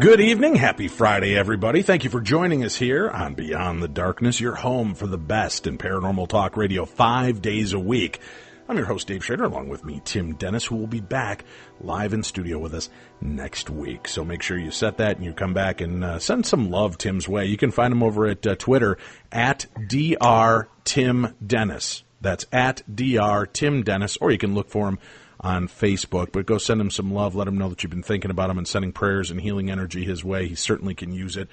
Good evening. Happy Friday, everybody. Thank you for joining us here on Beyond the Darkness, your home for the best in paranormal talk radio 5 days a week. I'm your host, Dave Schrader, along with me, Tim Dennis, who will be back live in studio with us next week. So make sure you set that and you come back and send some love Tim's way. You can find him over at Twitter at drtimdennis. That's at drtimdennis, or you can look for him on Facebook, but go send him some love. Let him know that you've been thinking about him and sending prayers and healing energy his way. He certainly can use it.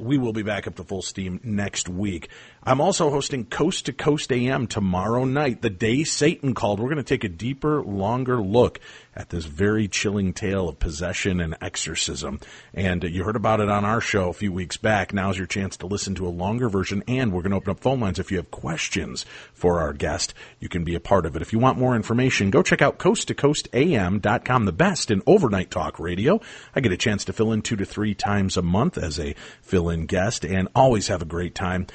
We will be back up to full steam next week. I'm also hosting Coast to Coast AM tomorrow night, the day Satan called. We're going to take a deeper, longer look at this very chilling tale of possession and exorcism. And you heard about it on our show a few weeks back. Now's your chance to listen to a longer version, and we're going to open up phone lines. If you have questions for our guest, you can be a part of it. If you want more information, go check out coasttocoastam.com, the best in overnight talk radio. I get a chance to fill in 2 to 3 times a month as a fill-in guest, and always have a great time.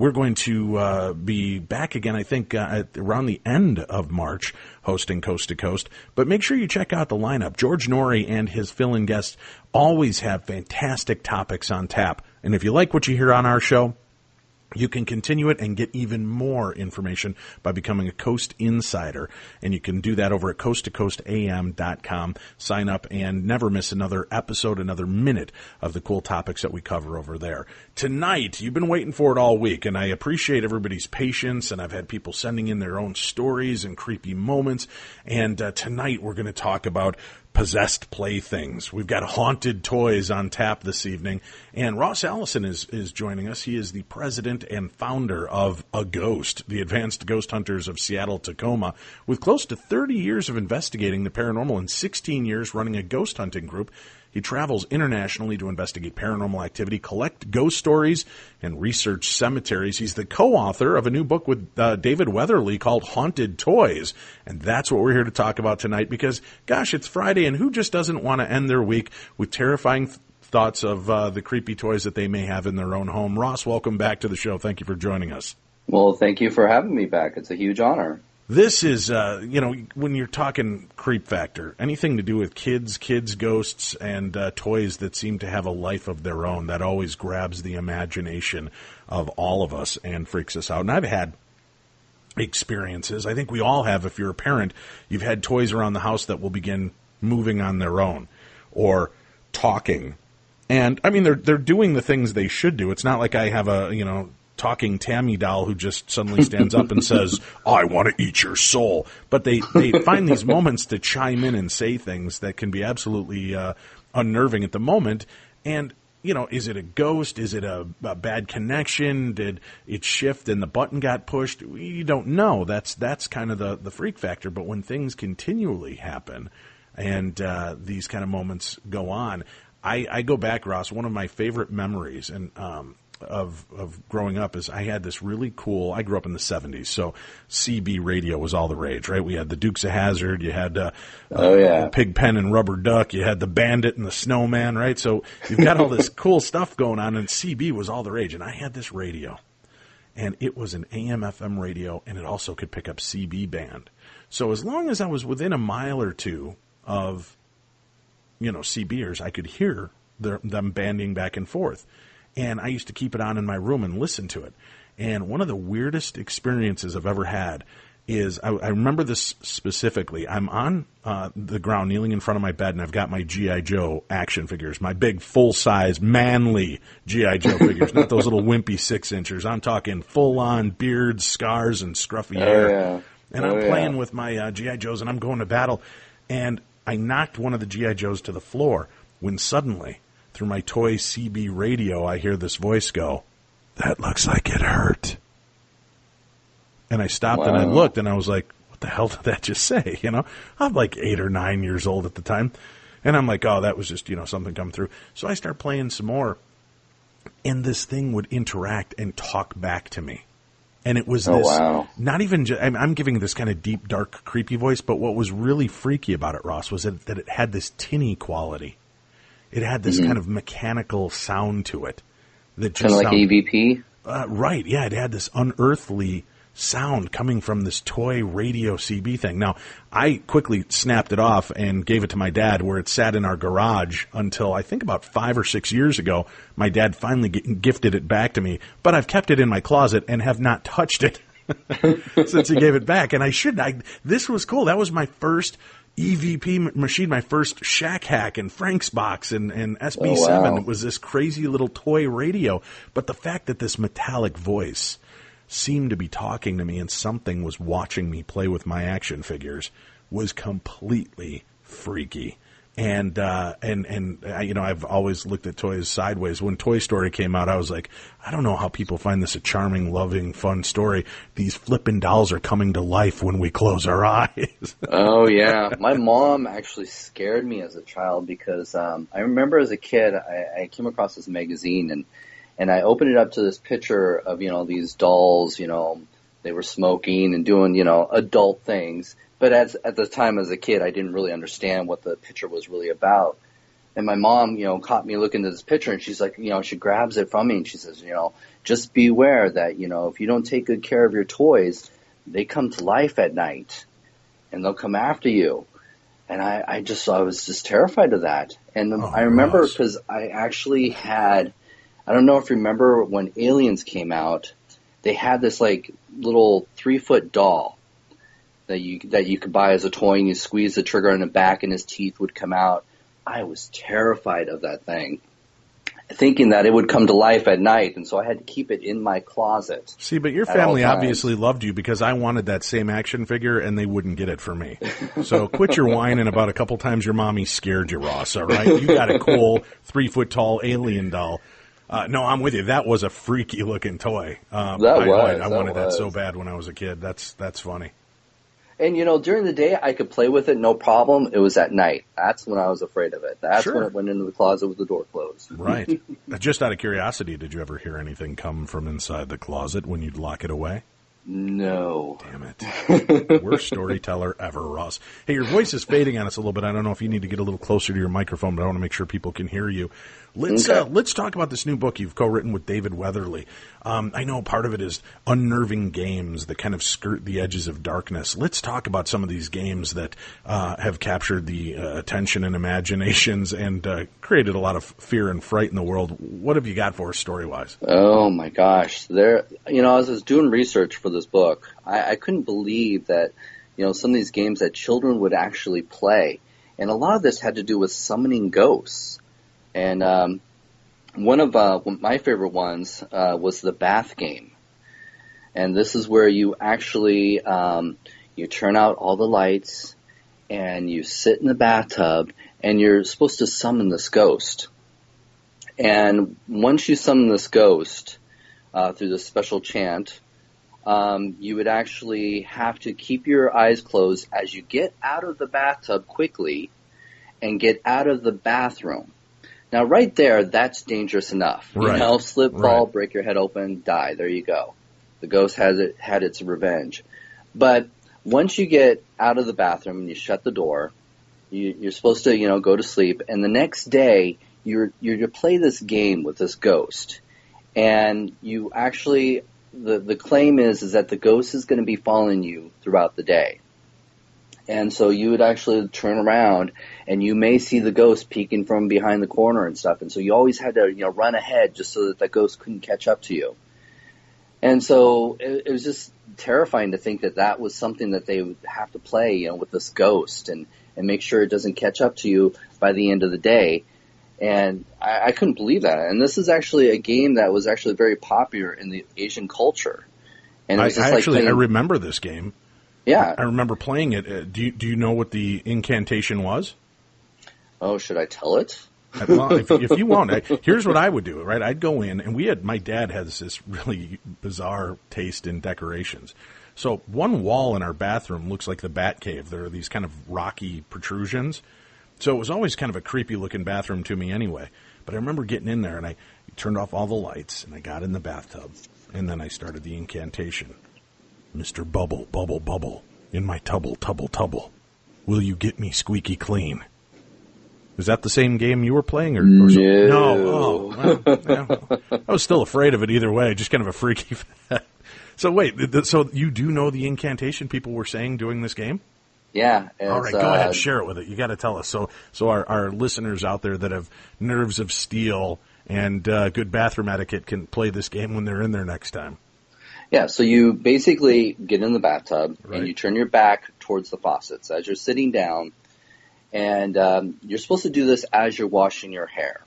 We're going to be back again, I think, around the end of March, hosting Coast to Coast. But make sure you check out the lineup. George Norrie and his fill-in guests always have fantastic topics on tap. And if you like what you hear on our show, you can continue it and get even more information by becoming a Coast Insider. And you can do that over at coasttocoastam.com. Sign up and never miss another episode, another minute of the cool topics that we cover over there. Tonight, you've been waiting for it all week, and I appreciate everybody's patience, and I've had people sending in their own stories and creepy moments. And tonight, we're going to talk about possessed playthings. We've got haunted toys on tap this evening, and Ross Allison is joining us. He is the president and founder of A Ghost, the Advanced Ghost Hunters of Seattle, Tacoma, with close to 30 years of investigating the paranormal and 16 years running a ghost hunting group. He travels internationally to investigate paranormal activity, collect ghost stories, and research cemeteries. He's the co-author of a new book with David Weatherly called Haunted Toys. And that's what we're here to talk about tonight because, gosh, it's Friday, and who just doesn't want to end their week with terrifying thoughts of the creepy toys that they may have in their own home? Ross, welcome back to the show. Thank you for joining us. Well, thank you for having me back. It's a huge honor. This is, when you're talking creep factor, anything to do with kids, ghosts, and toys that seem to have a life of their own, that always grabs the imagination of all of us and freaks us out. And I've had experiences. I think we all have. If you're a parent, you've had toys around the house that will begin moving on their own or talking. And, I mean, they're doing the things they should do. It's not like I have a, talking Tammy doll who just suddenly stands up and says, I want to eat your soul. But they find these moments to chime in and say things that can be absolutely unnerving at the moment. And, is it a ghost? Is it a bad connection? Did it shift and the button got pushed? You don't know. That's kind of the freak factor. But when things continually happen and these kind of moments go on, I go back, Ross, one of my favorite memories and of growing up is I had this really cool, I grew up in the 70s, so CB radio was all the rage, right? We had the Dukes of Hazzard, you had Pigpen and Rubber Duck, you had the Bandit and the Snowman, right? So you've got all this cool stuff going on, and CB was all the rage. And I had this radio, and it was an AM/FM radio, and it also could pick up CB band. So as long as I was within a mile or two of, CBers, I could hear them banding back and forth. And I used to keep it on in my room and listen to it. And one of the weirdest experiences I've ever had is, I remember this specifically. I'm on the ground, kneeling in front of my bed, and I've got my G.I. Joe action figures, my big, full-size, manly G.I. Joe figures, not those little wimpy 6-inchers. I'm talking full-on beards, scars, and scruffy hair. Yeah. And I'm playing with my G.I. Joes, and I'm going to battle. And I knocked one of the G.I. Joes to the floor when suddenly, through my toy CB radio, I hear this voice go, "That looks like it hurt." And I stopped and I looked and I was like, what the hell did that just say? I'm like 8 or 9 years old at the time. And I'm like, oh, that was just, something come through. So I start playing some more, and this thing would interact and talk back to me. And it was not even just, I'm giving this kind of deep, dark, creepy voice, but what was really freaky about it, Ross, was that it had this tinny quality. It had this kind of mechanical sound to it. That just kind of like EVP? Right, yeah, it had this unearthly sound coming from this toy radio CB thing. Now, I quickly snapped it off and gave it to my dad, where it sat in our garage until I think about 5 or 6 years ago. My dad finally gifted it back to me, but I've kept it in my closet and have not touched it since he gave it back. And this was cool. That was my first EVP machine, my first Shack Hack and Frank's Box and SB7. It was this crazy little toy radio. But the fact that this metallic voice seemed to be talking to me and something was watching me play with my action figures was completely freaky. And I've always looked at toys sideways. When Toy Story came out, I was like, I don't know how people find this a charming, loving, fun story. These flippin' dolls are coming to life when we close our eyes. Oh, yeah. My mom actually scared me as a child because I remember as a kid, I came across this magazine and I opened it up to this picture of, these dolls, they were smoking and doing, adult things. But at the time as a kid, I didn't really understand what the picture was really about. And my mom, caught me looking at this picture, and she's like, she grabs it from me and she says, just beware that, if you don't take good care of your toys, they come to life at night and they'll come after you. And I was just terrified of that. And I remember because I actually had, I don't know if you remember when Aliens came out, they had this like little 3-foot doll that you could buy as a toy, and you squeeze the trigger in the back and his teeth would come out. I was terrified of that thing, thinking that it would come to life at night, and so I had to keep it in my closet. See, but your family obviously loved you, because I wanted that same action figure, and they wouldn't get it for me. So quit your whining about a couple times your mommy scared you, Ross, all right? You got a cool 3-foot tall alien doll. No, I'm with you. That was a freaky-looking toy. I wanted that so bad when I was a kid. That's funny. And, during the day, I could play with it, no problem. It was at night. That's when I was afraid of it. That's when it went into the closet with the door closed. Right. Just out of curiosity, did you ever hear anything come from inside the closet when you'd lock it away? No. Damn it. Worst storyteller ever, Ross. Hey, your voice is fading on us a little bit. I don't know if you need to get a little closer to your microphone, but I want to make sure people can hear you. Let's talk about this new book you've co-written with David Weatherly. I know part of it is unnerving games that kind of skirt the edges of darkness. Let's talk about some of these games that have captured the attention and imaginations and created a lot of fear and fright in the world. What have you got for us story-wise? Oh, my gosh. As I was doing research for this book, I couldn't believe that, some of these games that children would actually play. And a lot of this had to do with summoning ghosts. And one of my favorite ones was the bath game. And this is where you actually you turn out all the lights and you sit in the bathtub and you're supposed to summon this ghost. And once you summon this ghost through this special chant, you would actually have to keep your eyes closed as you get out of the bathtub quickly and get out of the bathroom. Now, right there, that's dangerous enough. Right. Slip, fall, break your head open, die. There you go. The ghost had its revenge. But once you get out of the bathroom and you shut the door, you're supposed to, go to sleep. And the next day, you're to play this game with this ghost. And you actually, the claim is that the ghost is going to be following you throughout the day. And so you would actually turn around and you may see the ghost peeking from behind the corner and stuff. And so you always had to, run ahead just so that the ghost couldn't catch up to you. And so it was just terrifying to think that was something that they would have to play, with this ghost and make sure it doesn't catch up to you by the end of the day. And I couldn't believe that. And this is actually a game that was actually very popular in the Asian culture. And it was I remember this game. Yeah. I remember playing it. Do you know what the incantation was? Oh, should I tell it? Well, if you want, here's what I would do, right? I'd go in, and my dad has this really bizarre taste in decorations. So one wall in our bathroom looks like the Bat Cave. There are these kind of rocky protrusions. So it was always kind of a creepy-looking bathroom to me anyway. But I remember getting in there, and I turned off all the lights, and I got in the bathtub, and then I started the incantation. Mr. Bubble, bubble, bubble, in my tubble, tubble, tubble, will you get me squeaky clean? Was that the same game you were playing? Or No. No. Oh, well, yeah. I was still afraid of it either way, just kind of a freaky fact. So wait, so you do know the incantation people were saying during this game? Yeah. All right, go ahead, share it with it. You got to tell us. So our listeners out there that have nerves of steel and good bathroom etiquette can play this game when they're in there next time. Yeah, so you basically get in the bathtub, Right. and you turn your back towards the faucets as you're sitting down, and you're supposed to do this as you're washing your hair.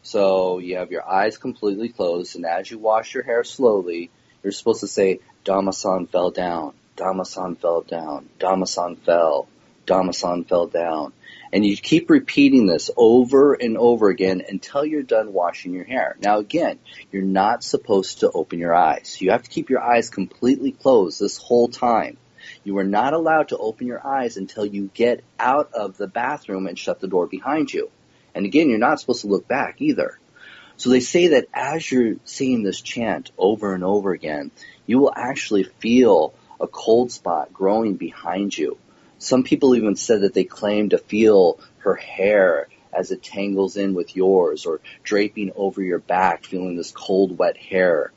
So you have your eyes completely closed, and as you wash your hair slowly, you're supposed to say, Damasan fell down, Damasan fell down, Damasan fell, Damasan fell down. And you keep repeating this over and over again until you're done washing your hair. Now again, you're not supposed to open your eyes. You have to keep your eyes completely closed this whole time. You are not allowed to open your eyes until you get out of the bathroom and shut the door behind you. And again, you're not supposed to look back either. So they say that as you're saying this chant over and over again, you will actually feel a cold spot growing behind you. Some people even said that they claim to feel her hair as it tangles in with yours, or draping over your back, feeling this cold, wet hair.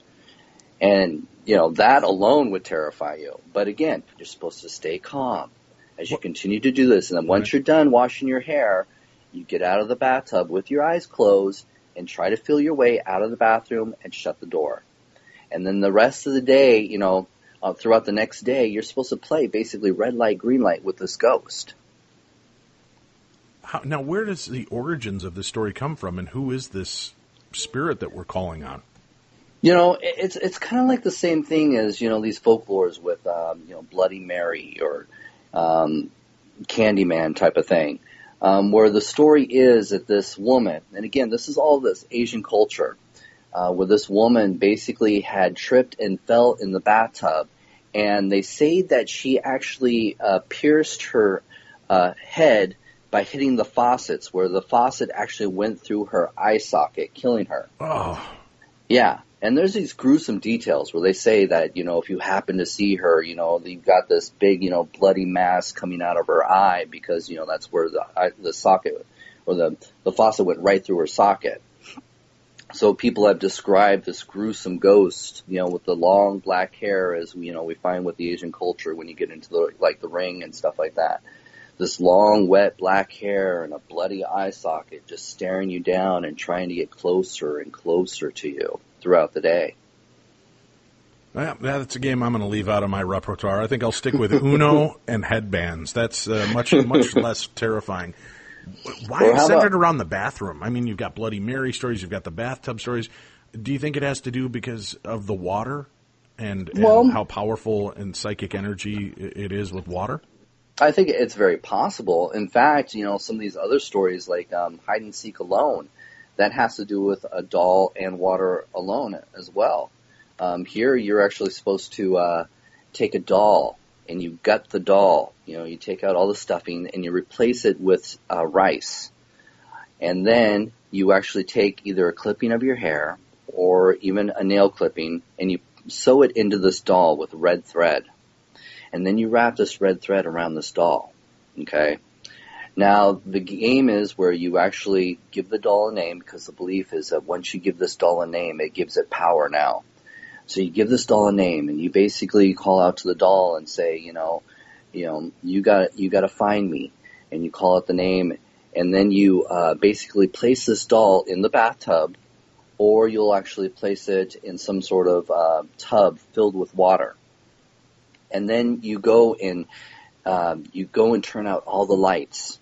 And, that alone would terrify you. But again, you're supposed to stay calm as you continue to do this. And then once you're done washing your hair, you get out of the bathtub with your eyes closed and try to feel your way out of the bathroom and shut the door. And then the rest of the day, throughout the next day, you're supposed to play basically red light, green light with this ghost. Now, where does the origins of this story come from, and who is this spirit that we're calling on? It's kind of like the same thing as, these folklores with, Bloody Mary or Candyman type of thing, where the story is that this woman, and again, this is all this Asian culture, where this woman basically had tripped and fell in the bathtub, and they say that she actually pierced her head by hitting the faucets, where the faucet actually went through her eye socket, killing her. Oh. Yeah, and there's these gruesome details where they say that, if you happen to see her, you've got this big, bloody mass coming out of her eye because, that's where the socket or the faucet went right through her socket. So people have described this gruesome ghost, with the long black hair, as we find with the Asian culture when you get into the ring and stuff like that. This long, wet black hair and a bloody eye socket just staring you down and trying to get closer and closer to you throughout the day. Well, that's a game I'm going to leave out of my repertoire. I think I'll stick with Uno and headbands. That's much less terrifying. Why is it centered around the bathroom? I mean, you've got Bloody Mary stories, you've got the bathtub stories. Do you think it has to do because of the water and how powerful and psychic energy it is with water? I think it's very possible. In fact, some of these other stories like Hide and Seek Alone, that has to do with a doll and water alone as well. Here, you're actually supposed to take a doll and you gut the doll. You take out all the stuffing and you replace it with rice. And then you actually take either a clipping of your hair or even a nail clipping and you sew it into this doll with red thread. And then you wrap this red thread around this doll. Okay? Now, the game is where you actually give the doll a name, because the belief is that once you give this doll a name, it gives it power now. So you give this doll a name, and you basically call out to the doll and say, you got to find me, and you call out the name, and then you basically place this doll in the bathtub, or you'll actually place it in some sort of tub filled with water, and then you go and turn out all the lights,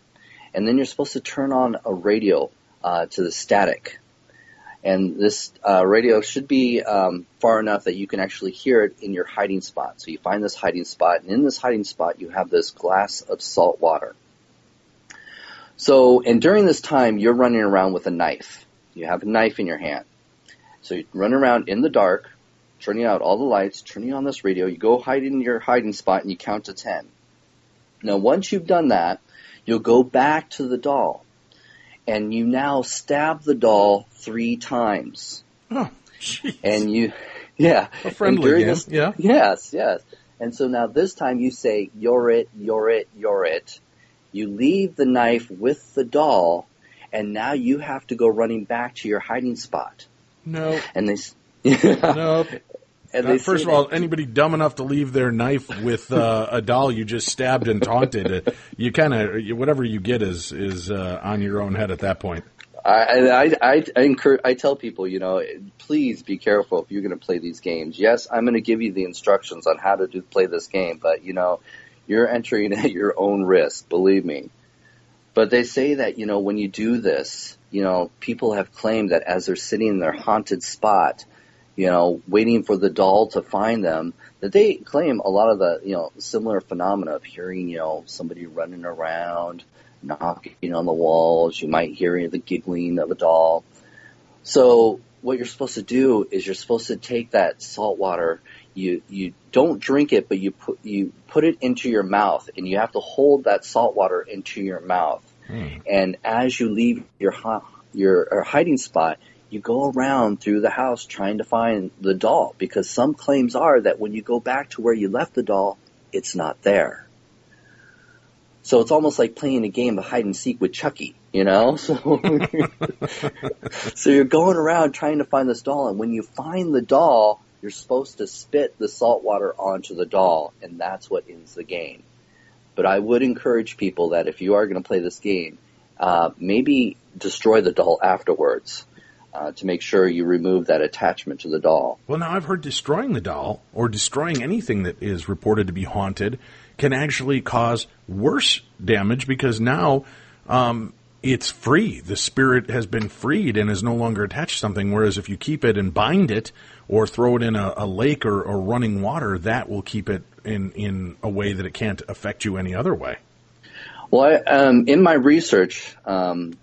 and then you're supposed to turn on a radio to the static. And this radio should be far enough that you can actually hear it in your hiding spot. So you find this hiding spot, and in this hiding spot you have this glass of salt water. So, and during this time, you're running around with a knife. You have a knife in your hand. So you run around in the dark, turning out all the lights, turning on this radio. You go hide in your hiding spot and you count to 10. Now, once you've done that, you'll go back to the doll, and you now stab the doll 3 times. Oh, jeez. And you, yeah. A friendly game, yeah. Yes. And so now this time you say, you're it, you're it, you're it. You leave the knife with the doll, and now you have to go running back to your hiding spot. No. And they, Nope. and First of all, anybody dumb enough to leave their knife with a doll you just stabbed and taunted, you kind of, whatever you get is on your own head at that point. I tell people, please be careful if you're going to play these games. Yes, I'm going to give you the instructions on how to play this game, but, you're entering at your own risk, believe me. But they say that, when you do this, people have claimed that as they're sitting in their haunted spot, waiting for the doll to find them, that they claim a lot of the, similar phenomena of hearing, somebody running around, knocking on the walls. You might hear the giggling of a doll. So what you're supposed to do is you're supposed to take that salt water. You don't drink it, but you put it into your mouth, and you have to hold that salt water into your mouth. And as you leave your hiding spot, you go around through the house trying to find the doll, because some claims are that when you go back to where you left the doll, it's not there. So it's almost like playing a game of hide and seek with Chucky, So, so you're going around trying to find this doll, and when you find the doll, you're supposed to spit the salt water onto the doll, and that's what ends the game. But I would encourage people that if you are going to play this game, maybe destroy the doll afterwards to make sure you remove that attachment to the doll. Well, now I've heard destroying the doll or destroying anything that is reported to be haunted can actually cause worse damage, because now it's free. The spirit has been freed and is no longer attached to something, whereas if you keep it and bind it or throw it in a lake or running water, that will keep it in a way that it can't affect you any other way. Well, in my research,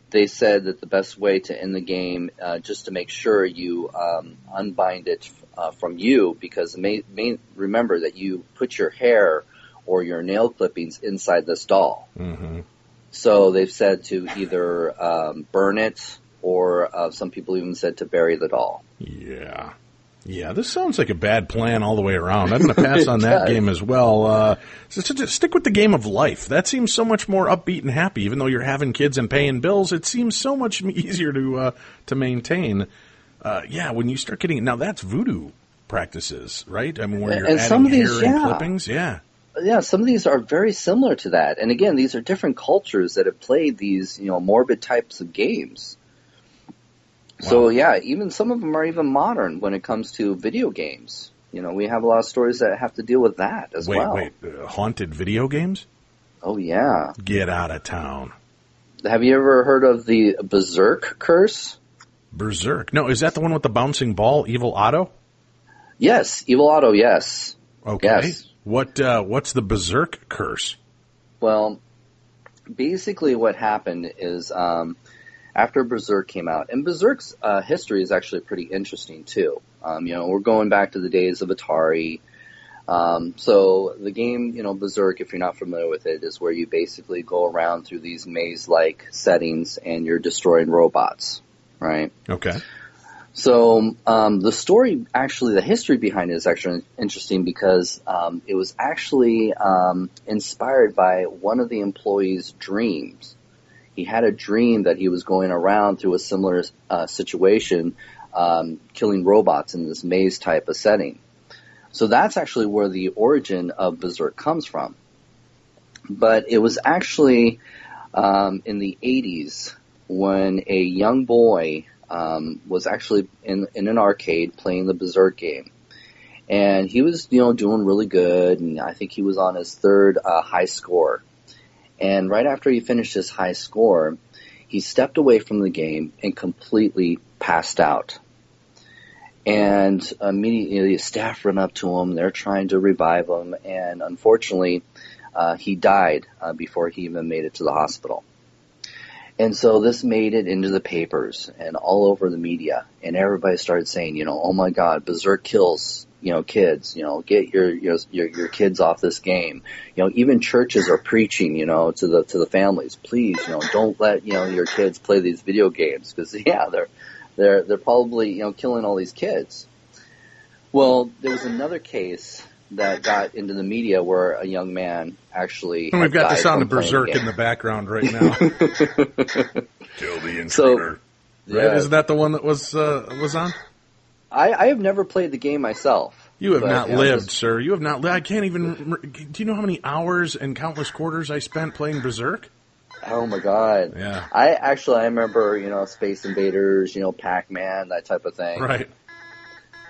they said that the best way to end the game, just to make sure you unbind it from you, because remember that you put your hair or your nail clippings inside this doll. Mm-hmm. So they've said to either burn it, or some people even said to bury the doll. Yeah, this sounds like a bad plan all the way around. I'm going to pass on that game as well. So stick with the game of life. That seems so much more upbeat and happy. Even though you're having kids and paying bills, it seems so much easier to maintain. When you start getting, now that's voodoo practices, right? I mean, where you're adding hair and clippings. Yeah, some of these are very similar to that. And again, these are different cultures that have played these, morbid types of games. Wow. So even some of them are even modern when it comes to video games. We have a lot of stories that have to deal with that as well. Wait, haunted video games? Oh, yeah. Get out of town. Have you ever heard of the Berserk curse? Berserk? No, is that the one with the bouncing ball, Evil Otto? Yes, Evil Otto, yes. Okay. Yes. What's the Berserk curse? Well, basically what happened is after Berserk came out, and Berserk's history is actually pretty interesting too. We're going back to the days of Atari. So the game, Berserk, if you're not familiar with it, is where you basically go around through these maze-like settings and you're destroying robots, right? Okay. So the story, actually, the history behind it is actually interesting because it was actually inspired by one of the employees' dreams. He had a dream that he was going around through a similar situation, killing robots in this maze type of setting. So that's actually where the origin of Berserk comes from. But it was actually in the 80s when a young boy was actually in an arcade playing the Berserk game. And he was, doing really good, and I think he was on his third high score. And right after he finished his high score, he stepped away from the game and completely passed out. And immediately the staff run up to him. They're trying to revive him. And unfortunately, he died before he even made it to the hospital. And so this made it into the papers and all over the media. And everybody started saying, oh my God, Berserk kills kids, get your kids off this game. Even churches are preaching, to the families, please, don't let, your kids play these video games because, they're probably, killing all these kids. Well, there was another case that got into the media where a young man actually. And we've got the sound of Berserk in the background right now. Kill the intruder. Right? Isn't that the one that was on? I have never played the game myself. You have not lived, sir. You have not lived. I can't even. Do you know how many hours and countless quarters I spent playing Berserk? Oh my God! Yeah. I remember Space Invaders, Pac-Man, that type of thing. Right.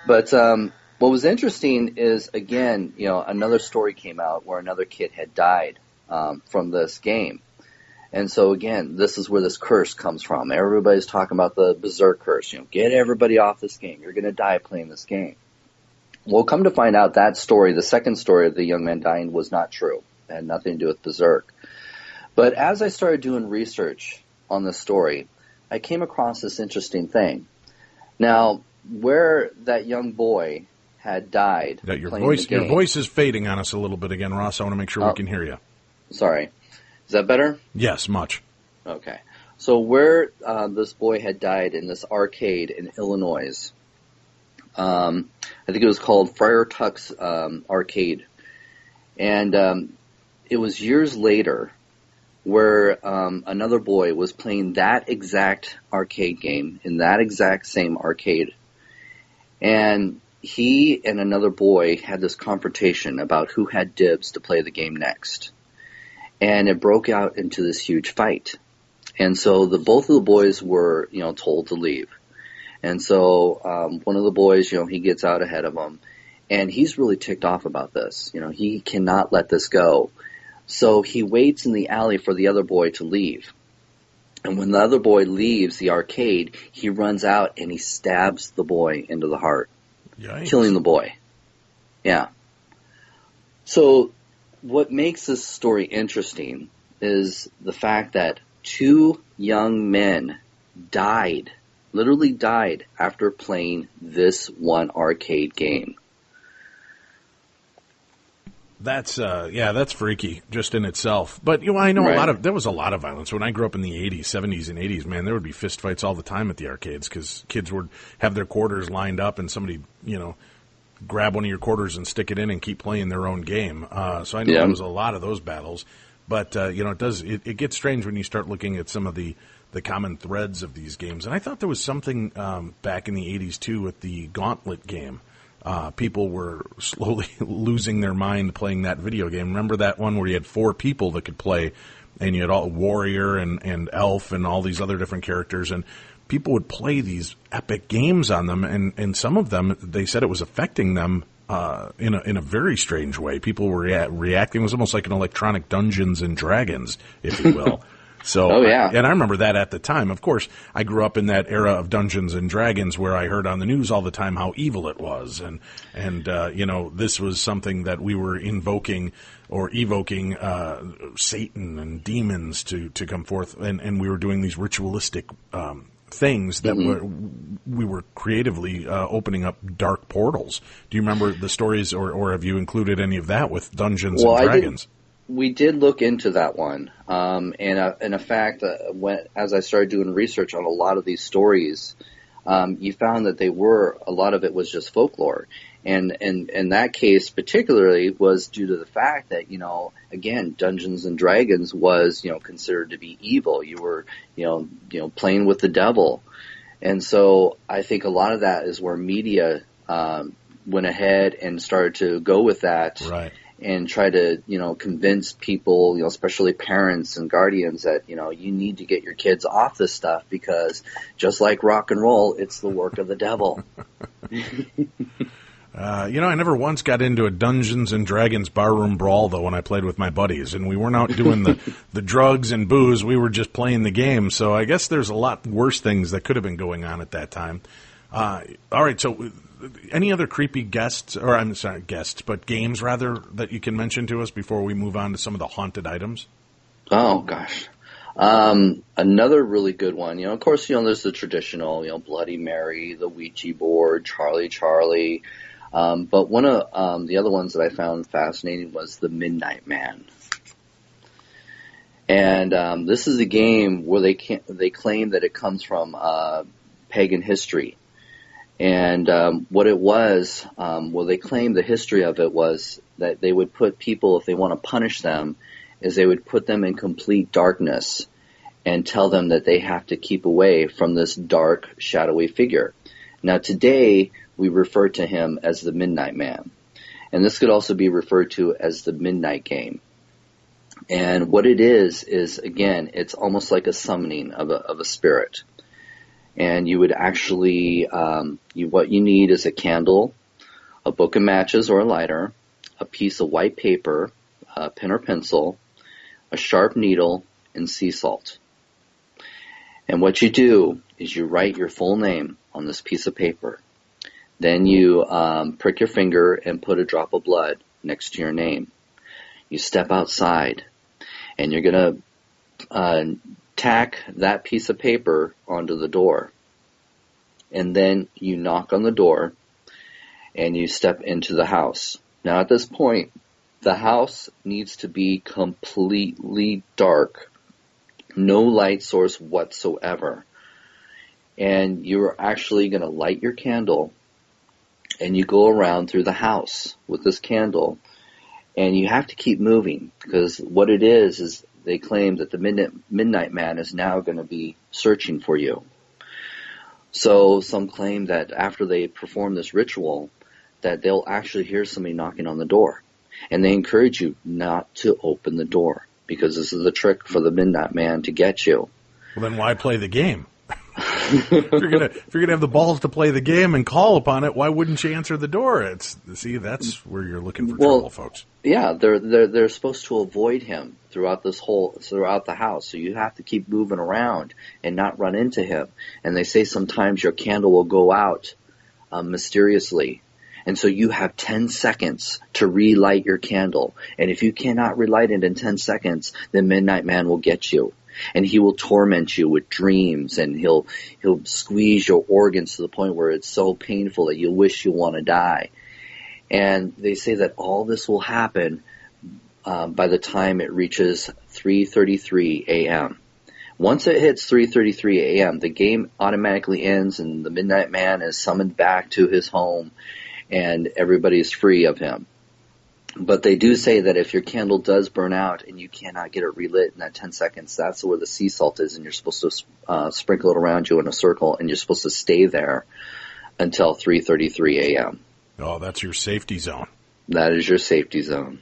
But what was interesting is, again, another story came out where another kid had died from this game. And so, again, this is where this curse comes from. Everybody's talking about the Berserk curse. Get everybody off this game. You're going to die playing this game. Well, come to find out that story, the second story of the young man dying, was not true. It had nothing to do with Berserk. But as I started doing research on this story, I came across this interesting thing. Now, where that young boy had died. Your voice is fading on us a little bit again, Ross. I want to make sure we can hear you. Sorry. Is that better? Yes, much. Okay. So where this boy had died in this arcade in Illinois, I think it was called Friar Tuck's Arcade. And it was years later where another boy was playing that exact arcade game in that exact same arcade. And he and another boy had this confrontation about who had dibs to play the game next. And it broke out into this huge fight. And so both of the boys were, told to leave. And so one of the boys, he gets out ahead of him. And he's really ticked off about this. He cannot let this go. So he waits in the alley for the other boy to leave. And when the other boy leaves the arcade, he runs out and he stabs the boy into the heart. Yikes. Killing the boy. Yeah. So what makes this story interesting is the fact that two young men literally died after playing this one arcade game. That's freaky just in itself. But I know Right. there was a lot of violence when I grew up in the 80s, 70s and 80s, man. There would be fist fights all the time at the arcades cuz kids would have their quarters lined up and somebody, grab one of your quarters and stick it in and keep playing their own game. So I know there was a lot of those battles. But it gets strange when you start looking at some of the common threads of these games. And I thought there was something back in the 80s too with the Gauntlet game. People were slowly losing their mind playing that video game. Remember that one where you had 4 people that could play, and you had all warrior and elf and all these other different characters, and people would play these epic games on them, and some of them, they said it was affecting them in a very strange way. People were reacting. It was almost like an electronic Dungeons and Dragons, if you will. So, oh, yeah. And I remember that at the time. Of course, I grew up in that era of Dungeons and Dragons where I heard on the news all the time how evil it was. And this was something that we were invoking or evoking Satan and demons to come forth. And we were doing these ritualistic things that we were creatively opening up dark portals. Do you remember the stories or have you included any of that with Dungeons and Dragons? We did look into that one, and in fact, as I started doing research on a lot of these stories, you found that a lot of it was just folklore, and in that case particularly was due to the fact that again, Dungeons and Dragons was considered to be evil. You were playing with the devil, and so I think a lot of that is where media went ahead and started to go with that. Right. And try to, convince people, especially parents and guardians that, you need to get your kids off this stuff because just like rock and roll, it's the work of the devil. I never once got into a Dungeons and Dragons barroom brawl, though, when I played with my buddies. And we weren't out doing the drugs and booze. We were just playing the game. So I guess there's a lot worse things that could have been going on at that time. All right, so any other creepy guests, or I'm sorry, guests, but games, rather, that you can mention to us before we move on to some of the haunted items? Oh, gosh. Another really good one, of course, there's the traditional, Bloody Mary, the Ouija board, Charlie. But one of the other ones that I found fascinating was the Midnight Man. And this is a game where they claim that it comes from pagan history. And what it was, well, they claim the history of it was that they would put people, if they want to punish them, is they would put them in complete darkness and tell them that they have to keep away from this dark, shadowy figure. Now, today, we refer to him as the Midnight Man. And this could also be referred to as the Midnight Game. And what it is again, it's almost like a summoning of a spirit. And you would actually, what you need is a candle, a book of matches or a lighter, a piece of white paper, a pen or pencil, a sharp needle, and sea salt. And what you do is you write your full name on this piece of paper. Then you prick your finger and put a drop of blood next to your name. You step outside, and you're going to tack that piece of paper onto the door. And then you knock on the door, and you step into the house. Now, at this point, the house needs to be completely dark. No light source whatsoever. And you're actually going to light your candle, and you go around through the house with this candle, and you have to keep moving, because what it is they claim that the Midnight Man is now going to be searching for you. So some claim that after they perform this ritual, that they'll actually hear somebody knocking on the door. And they encourage you not to open the door, because this is the trick for the Midnight Man to get you. Well, then why play the game? If you're gonna have the balls to play the game and call upon it, why wouldn't you answer the door? That's where you're looking for trouble, folks. Yeah, they're supposed to avoid him throughout the house. So you have to keep moving around and not run into him. And they say sometimes your candle will go out mysteriously. And so you have 10 seconds to relight your candle. And if you cannot relight it in 10 seconds, the Midnight Man will get you. And he will torment you with dreams, and he'll squeeze your organs to the point where it's so painful that you wish you want to die. And they say that all this will happen by the time it reaches 3:33 a.m. Once it hits 3:33 a.m., the game automatically ends, and the Midnight Man is summoned back to his home, and everybody's free of him. But they do say that if your candle does burn out and you cannot get it relit in that 10 seconds, that's where the sea salt is, and you're supposed to sprinkle it around you in a circle, and you're supposed to stay there until 3:33 a.m. Oh, that's your safety zone. That is your safety zone.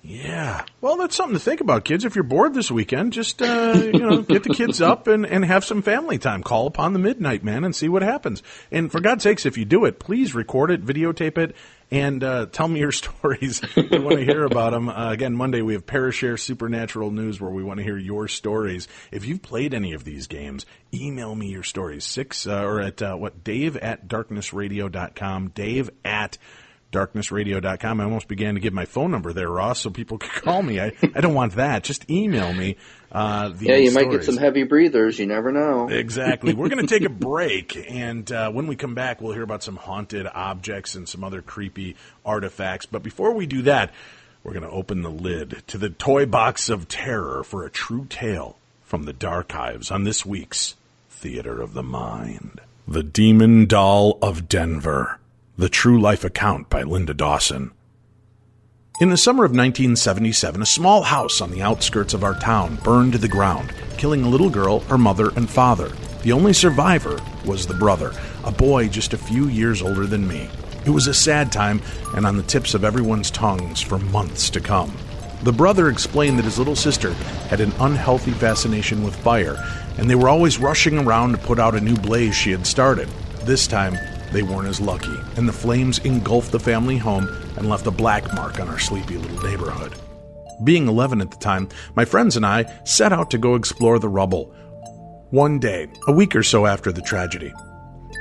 Yeah. Well, that's something to think about, kids. If you're bored this weekend, just get the kids up and have some family time. Call upon the Midnight Man and see what happens. And for God's sakes, if you do it, please record it, videotape it, and tell me your stories. We want to hear about them. Again, Monday we have Parashare Supernatural News, where we want to hear your stories. If you've played any of these games, email me your stories. Dave@darknessradio.com. Dave@darknessradio.com. I almost began to give my phone number there, Ross, so people could call me. I don't want that. Just email me. You might get some heavy breathers. You never know. Exactly. We're going to take a break, and when we come back, we'll hear about some haunted objects and some other creepy artifacts. But before we do that, we're going to open the lid to the toy box of terror for a true tale from the Darchives on this week's Theater of the Mind. The Demon Doll of Denver. The True Life Account by Linda Dawson. In the summer of 1977, a small house on the outskirts of our town burned to the ground, killing a little girl, her mother, and father. The only survivor was the brother, a boy just a few years older than me. It was a sad time and on the tips of everyone's tongues for months to come. The brother explained that his little sister had an unhealthy fascination with fire, and they were always rushing around to put out a new blaze she had started. This time, they weren't as lucky, and the flames engulfed the family home and left a black mark on our sleepy little neighborhood. Being 11 at the time, my friends and I set out to go explore the rubble. One day, a week or so after the tragedy,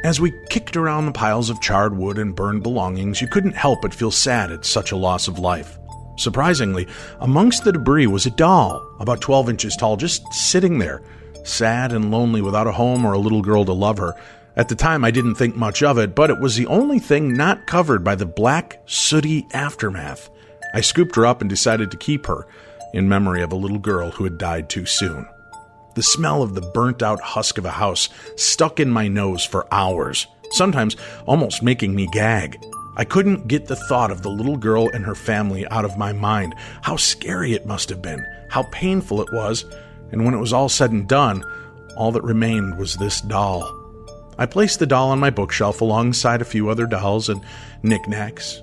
as we kicked around the piles of charred wood and burned belongings, you couldn't help but feel sad at such a loss of life. Surprisingly, amongst the debris was a doll, about 12 inches tall, just sitting there, sad and lonely without a home or a little girl to love her. At the time, I didn't think much of it, but it was the only thing not covered by the black, sooty aftermath. I scooped her up and decided to keep her in memory of a little girl who had died too soon. The smell of the burnt-out husk of a house stuck in my nose for hours, sometimes almost making me gag. I couldn't get the thought of the little girl and her family out of my mind. How scary it must have been, how painful it was, and when it was all said and done, all that remained was this doll. I placed the doll on my bookshelf alongside a few other dolls and knickknacks.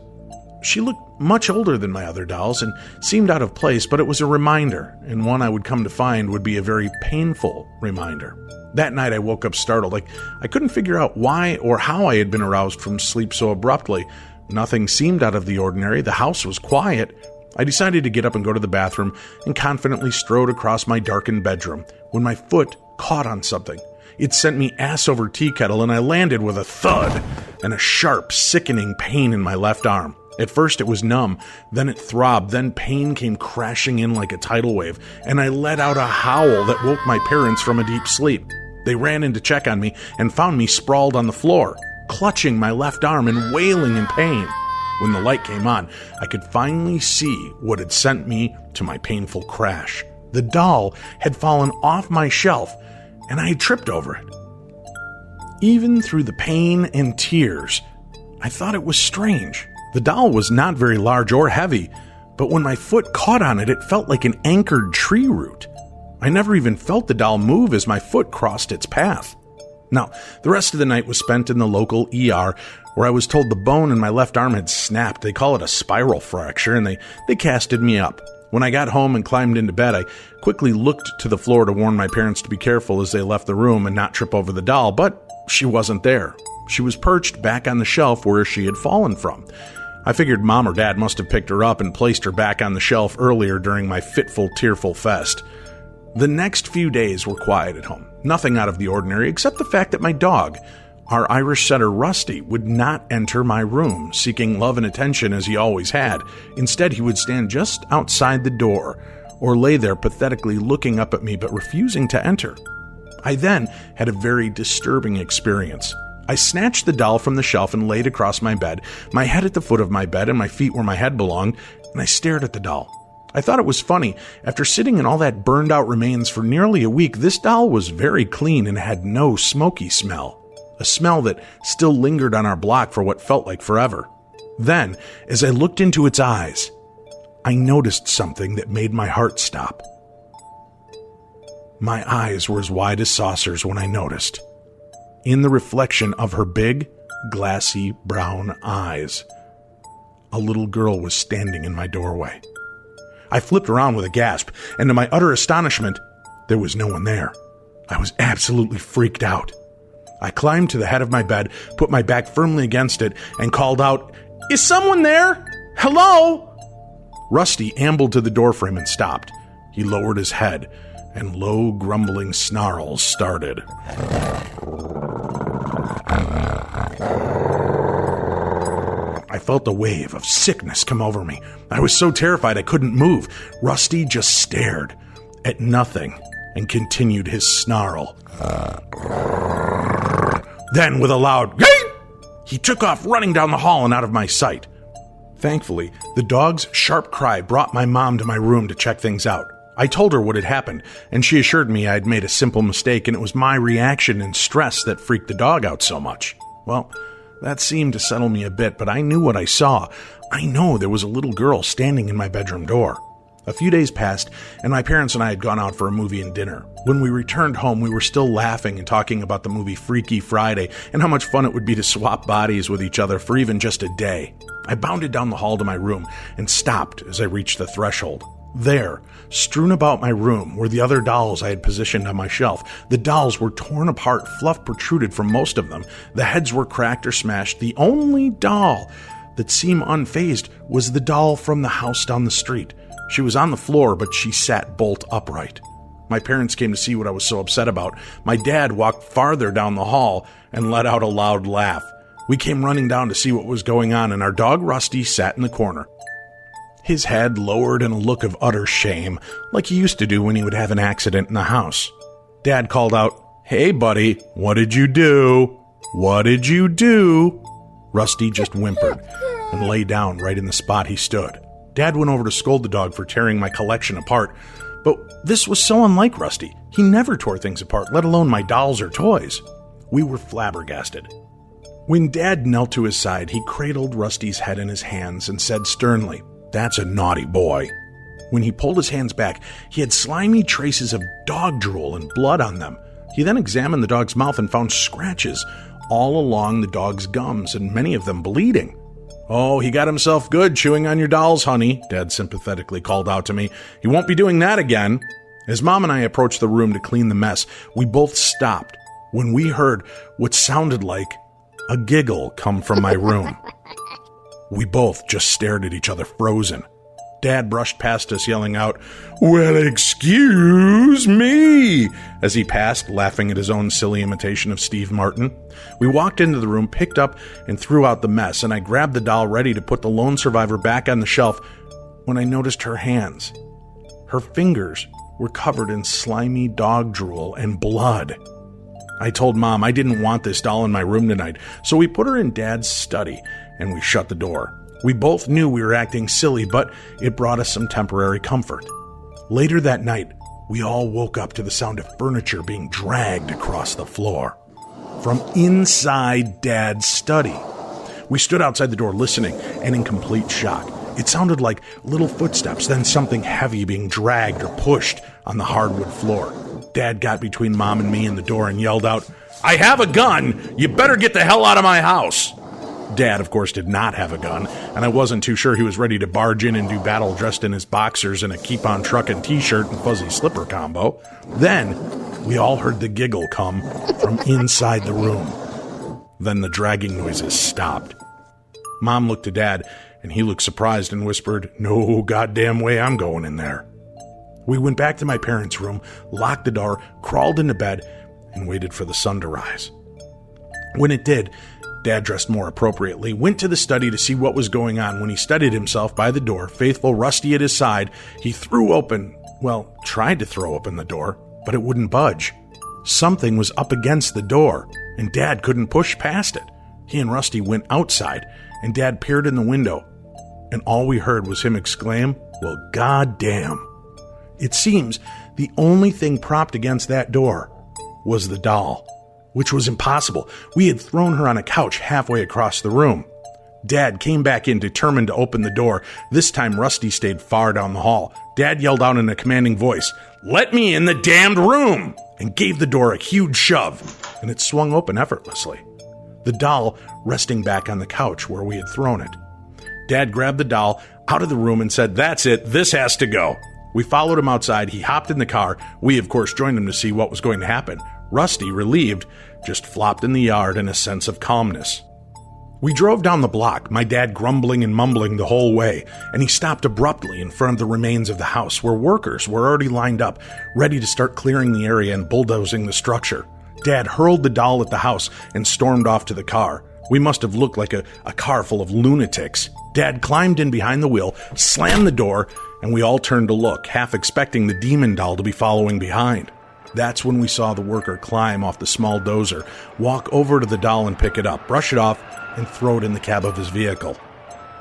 She looked much older than my other dolls and seemed out of place, but it was a reminder, and one I would come to find would be a very painful reminder. That night I woke up startled. I couldn't figure out why or how I had been aroused from sleep so abruptly. Nothing seemed out of the ordinary. The house was quiet. I decided to get up and go to the bathroom and confidently strode across my darkened bedroom when my foot caught on something. It sent me ass over tea kettle, and I landed with a thud and a sharp, sickening pain in my left arm. At first it was numb, then it throbbed, then pain came crashing in like a tidal wave, and I let out a howl that woke my parents from a deep sleep. They ran in to check on me and found me sprawled on the floor, clutching my left arm and wailing in pain. When the light came on, I could finally see what had sent me to my painful crash. The doll had fallen off my shelf, and I had tripped over it. Even through the pain and tears, I thought it was strange. The doll was not very large or heavy, but when my foot caught on it, it felt like an anchored tree root. I never even felt the doll move as my foot crossed its path. Now, the rest of the night was spent in the local ER, where I was told the bone in my left arm had snapped. They call it a spiral fracture, and they casted me up. When I got home and climbed into bed, I quickly looked to the floor to warn my parents to be careful as they left the room and not trip over the doll, but she wasn't there. She was perched back on the shelf where she had fallen from. I figured Mom or Dad must have picked her up and placed her back on the shelf earlier during my fitful, tearful fest. The next few days were quiet at home. Nothing out of the ordinary except the fact that my dog, our Irish setter Rusty, would not enter my room, seeking love and attention as he always had. Instead, he would stand just outside the door, or lay there pathetically looking up at me but refusing to enter. I then had a very disturbing experience. I snatched the doll from the shelf and laid across my bed, my head at the foot of my bed and my feet where my head belonged, and I stared at the doll. I thought it was funny. After sitting in all that burned-out remains for nearly a week, this doll was very clean and had no smoky smell. A smell that still lingered on our block for what felt like forever. Then, as I looked into its eyes, I noticed something that made my heart stop. My eyes were as wide as saucers when I noticed. In the reflection of her big, glassy brown eyes, a little girl was standing in my doorway. I flipped around with a gasp, and to my utter astonishment, there was no one there. I was absolutely freaked out. I climbed to the head of my bed, put my back firmly against it, and called out, "Is someone there? Hello?" Rusty ambled to the doorframe and stopped. He lowered his head, and low, grumbling snarls started. I felt a wave of sickness come over me. I was so terrified I couldn't move. Rusty just stared at nothing and continued his snarl. Then, with a loud "Yeet!" he took off running down the hall and out of my sight. Thankfully, the dog's sharp cry brought my mom to my room to check things out. I told her what had happened, and she assured me I had made a simple mistake and it was my reaction and stress that freaked the dog out so much. Well, that seemed to settle me a bit, but I knew what I saw. I know there was a little girl standing in my bedroom door. A few days passed, and my parents and I had gone out for a movie and dinner. When we returned home, we were still laughing and talking about the movie Freaky Friday and how much fun it would be to swap bodies with each other for even just a day. I bounded down the hall to my room and stopped as I reached the threshold. There, strewn about my room, were the other dolls I had positioned on my shelf. The dolls were torn apart, fluff protruded from most of them. The heads were cracked or smashed. The only doll that seemed unfazed was the doll from the house down the street. She was on the floor, but she sat bolt upright. My parents came to see what I was so upset about. My dad walked farther down the hall and let out a loud laugh. We came running down to see what was going on, and our dog Rusty sat in the corner. His head lowered in a look of utter shame, like he used to do when he would have an accident in the house. Dad called out, "Hey, buddy, what did you do?" "What did you do?" Rusty just whimpered and lay down right in the spot he stood. Dad went over to scold the dog for tearing my collection apart, but this was so unlike Rusty. He never tore things apart, let alone my dolls or toys. We were flabbergasted. When Dad knelt to his side, he cradled Rusty's head in his hands and said sternly, "That's a naughty boy." When he pulled his hands back, he had slimy traces of dog drool and blood on them. He then examined the dog's mouth and found scratches all along the dog's gums, and many of them bleeding. "Oh, he got himself good chewing on your dolls, honey," Dad sympathetically called out to me. "He won't be doing that again." As Mom and I approached the room to clean the mess, we both stopped when we heard what sounded like a giggle come from my room. We both just stared at each other, frozen. Dad brushed past us, yelling out, "Well, excuse me," as he passed, laughing at his own silly imitation of Steve Martin. We walked into the room, picked up and threw out the mess, and I grabbed the doll ready to put the lone survivor back on the shelf when I noticed her hands. Her fingers were covered in slimy dog drool and blood. I told Mom I didn't want this doll in my room tonight, so we put her in Dad's study and we shut the door. We both knew we were acting silly, but it brought us some temporary comfort. Later that night, we all woke up to the sound of furniture being dragged across the floor from inside Dad's study. We stood outside the door listening and in complete shock. It sounded like little footsteps, then something heavy being dragged or pushed on the hardwood floor. Dad got between Mom and me and the door and yelled out, "I have a gun! You better get the hell out of my house!" Dad, of course, did not have a gun, and I wasn't too sure he was ready to barge in and do battle dressed in his boxers and a keep-on truckin' t-shirt and fuzzy slipper combo. Then, we all heard the giggle come from inside the room. Then the dragging noises stopped. Mom looked to Dad, and he looked surprised and whispered, "No goddamn way I'm going in there." We went back to my parents' room, locked the door, crawled into bed, and waited for the sun to rise. When it did, Dad dressed more appropriately, went to the study to see what was going on. When he steadied himself by the door, faithful Rusty at his side, he tried to throw open the door, but it wouldn't budge. Something was up against the door, and Dad couldn't push past it. He and Rusty went outside, and Dad peered in the window, and all we heard was him exclaim, "Well, goddamn." It seems the only thing propped against that door was the doll, which was impossible. We had thrown her on a couch halfway across the room. Dad came back in, determined to open the door. This time, Rusty stayed far down the hall. Dad yelled out in a commanding voice, "Let me in the damned room!" and gave the door a huge shove, and it swung open effortlessly, the doll resting back on the couch where we had thrown it. Dad grabbed the doll out of the room and said, "That's it, this has to go." We followed him outside. He hopped in the car. We, of course, joined him to see what was going to happen. Rusty, relieved, just flopped in the yard in a sense of calmness. We drove down the block, my dad grumbling and mumbling the whole way, and he stopped abruptly in front of the remains of the house where workers were already lined up, ready to start clearing the area and bulldozing the structure. Dad hurled the doll at the house and stormed off to the car. We must have looked like a car full of lunatics. Dad climbed in behind the wheel, slammed the door, and we all turned to look, half expecting the demon doll to be following behind. That's when we saw the worker climb off the small dozer, walk over to the doll and pick it up, brush it off, and throw it in the cab of his vehicle.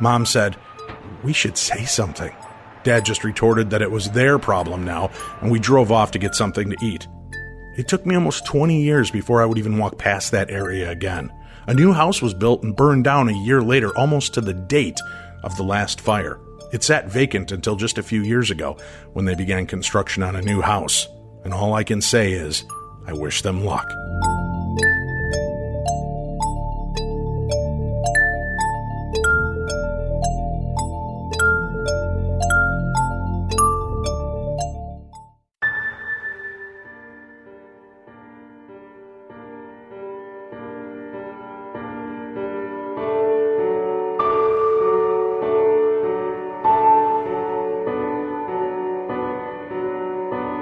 Mom said, "We should say something." Dad just retorted that it was their problem now, and we drove off to get something to eat. It took me almost 20 years before I would even walk past that area again. A new house was built and burned down a year later, almost to the date of the last fire. It sat vacant until just a few years ago when they began construction on a new house. And all I can say is, I wish them luck.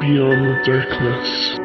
Beyond the darkness.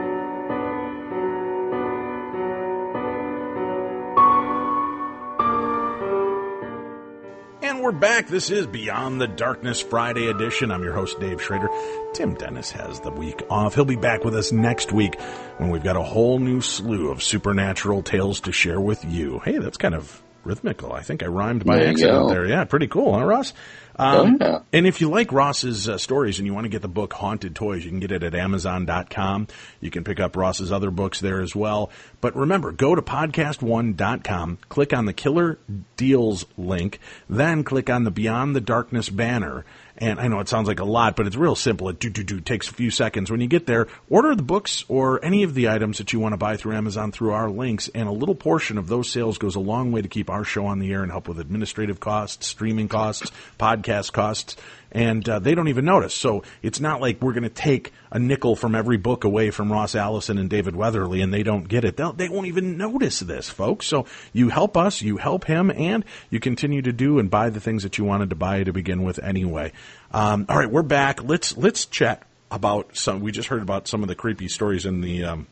And we're back. This is Beyond the Darkness Friday edition. I'm your host, Dave Schrader. Tim Dennis has the week off. He'll be back with us next week when we've got a whole new slew of supernatural tales to share with you. Hey, that's kind of rhythmical. I think I rhymed by accident there. Yeah, pretty cool, huh, Ross? Yeah. And if you like Ross's stories and you want to get the book Haunted Toys, you can get it at Amazon.com. You can pick up Ross's other books there as well. But remember, go to podcast1.com, click on the Killer Deals link, then click on the Beyond the Darkness banner. And I know it sounds like a lot, but it's real simple. It takes a few seconds. When you get there, order the books or any of the items that you want to buy through Amazon through our links, and a little portion of those sales goes a long way to keep our show on the air and help with administrative costs, streaming costs, podcast costs, and they don't even notice. So it's not like we're going to take a nickel from every book away from Ross Allison and David Weatherly, and they don't get it. They won't even notice this, folks. So you help us, you help him, and you continue to do and buy the things that you wanted to buy to begin with anyway. All right, we're back. Let's chat about some. We just heard about some of the creepy stories in the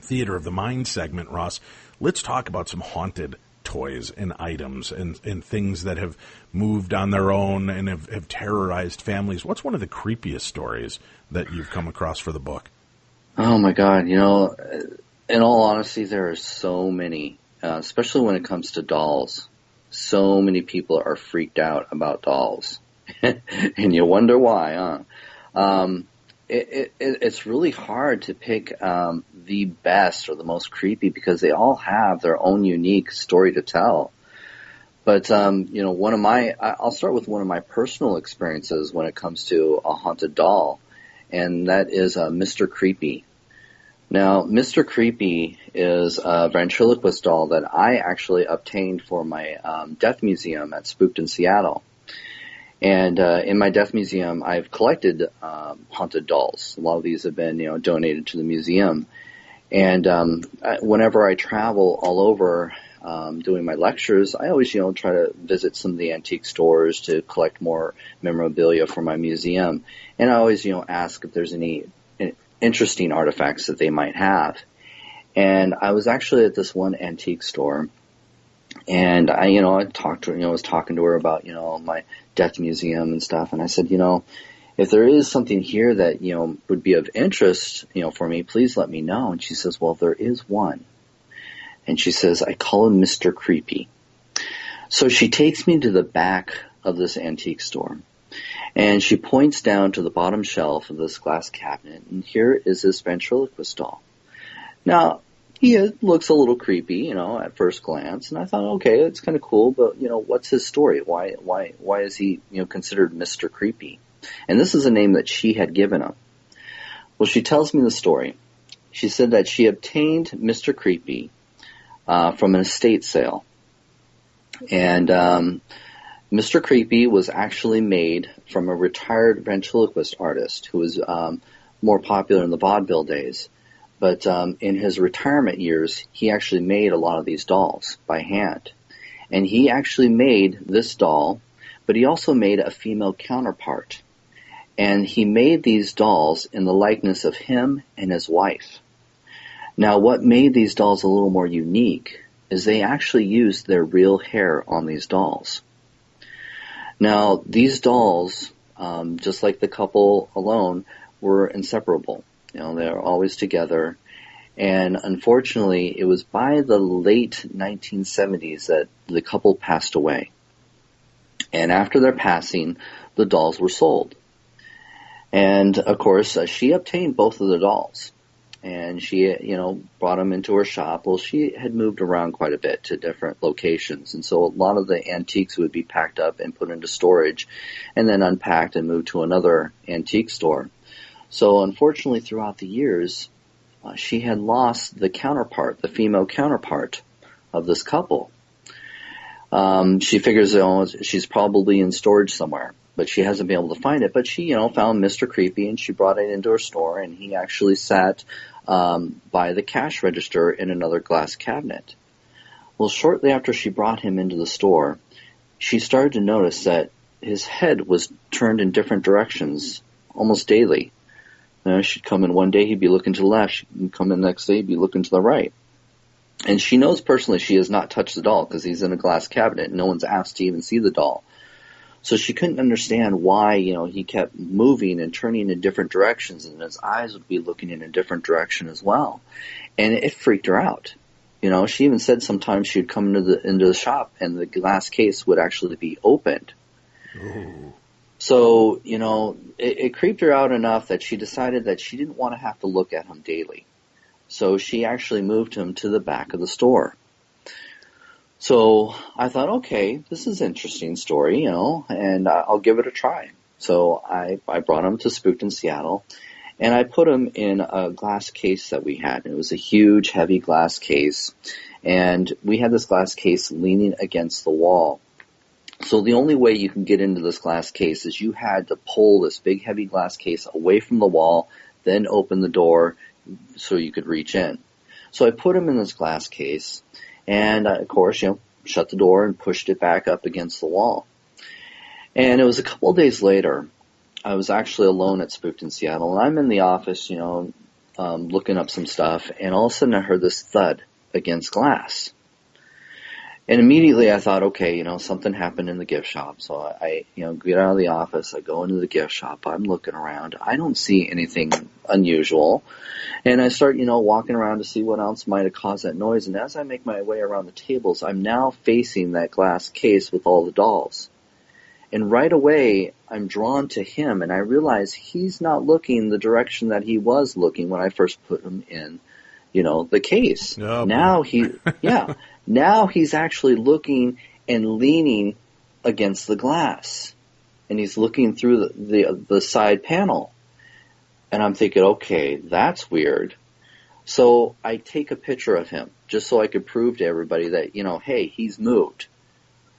Theater of the Mind segment, Ross. Let's talk about some haunted toys and items and things that have moved on their own and have terrorized families. What's one of the creepiest stories that you've come across for the book? Oh my God. In all honesty, there are so many, especially when it comes to dolls. So many people are freaked out about dolls. And you wonder why, huh? It's really hard to pick the best or the most creepy because they all have their own unique story to tell. But, I'll start with one of my personal experiences when it comes to a haunted doll, and that is Mr. Creepy. Now, Mr. Creepy is a ventriloquist doll that I actually obtained for my death museum at Spooked in Seattle. And in my death museum, I've collected haunted dolls. A lot of these have been, donated to the museum. And whenever I travel all over doing my lectures, I always, try to visit some of the antique stores to collect more memorabilia for my museum. And I always, ask if there's any interesting artifacts that they might have. And I was actually at this one antique store. And I talked to her, I was talking to her about, my death museum and stuff. And I said, if there is something here that, would be of interest, for me, please let me know. And she says, well, there is one. And she says, I call him Mr. Creepy. So she takes me to the back of this antique store. And she points down to the bottom shelf of this glass cabinet. And here is this ventriloquist doll. Now, he looks a little creepy, at first glance. And I thought, okay, it's kind of cool, but, what's his story? Why is he, considered Mr. Creepy? And this is a name that she had given him. Well, she tells me the story. She said that she obtained Mr. Creepy from an estate sale. And Mr. Creepy was actually made from a retired ventriloquist artist who was more popular in the vaudeville days. But in his retirement years, he actually made a lot of these dolls by hand. And he actually made this doll, but he also made a female counterpart. And he made these dolls in the likeness of him and his wife. Now, what made these dolls a little more unique is they actually used their real hair on these dolls. Now, these dolls, just like the couple alone, were inseparable. They were always together. And unfortunately, it was by the late 1970s that the couple passed away. And after their passing, the dolls were sold. And, of course, she obtained both of the dolls. And she, brought them into her shop. Well, she had moved around quite a bit to different locations. And so a lot of the antiques would be packed up and put into storage and then unpacked and moved to another antique store. So unfortunately, throughout the years, she had lost the counterpart, the female counterpart of this couple. She figures, she's probably in storage somewhere, but she hasn't been able to find it. But she, found Mr. Creepy, and she brought it into her store, and he actually sat by the cash register in another glass cabinet. Well, shortly after she brought him into the store, she started to notice that his head was turned in different directions almost daily. She'd come in one day, he'd be looking to the left. She'd come in the next day, he'd be looking to the right. And she knows personally she has not touched the doll because he's in a glass cabinet. No one's asked to even see the doll. So she couldn't understand why, he kept moving and turning in different directions, and his eyes would be looking in a different direction as well. And it freaked her out. She even said sometimes she'd come into the shop and the glass case would actually be opened. Ooh. So, it creeped her out enough that she decided that she didn't want to have to look at him daily. So she actually moved him to the back of the store. So I thought, okay, this is an interesting story, and I'll give it a try. So I brought him to Spooked in Seattle, and I put him in a glass case that we had. It was a huge, heavy glass case, and we had this glass case leaning against the wall. So the only way you can get into this glass case is you had to pull this big, heavy glass case away from the wall, then open the door so you could reach in. So I put him in this glass case, and of course, shut the door and pushed it back up against the wall. And it was a couple of days later, I was actually alone at Spooked in Seattle, and I'm in the office, looking up some stuff, and all of a sudden I heard this thud against glass. And immediately I thought, okay, something happened in the gift shop. So I get out of the office, I go into the gift shop, I'm looking around, I don't see anything unusual. And I start, walking around to see what else might have caused that noise. And as I make my way around the tables, I'm now facing that glass case with all the dolls. And right away, I'm drawn to him, and I realize he's not looking the direction that he was looking when I first put him in, the case. Oh, now now he's actually looking and leaning against the glass, and he's looking through the side panel. And I'm thinking, okay, that's weird. So I take a picture of him just so I could prove to everybody that, hey, he's moved.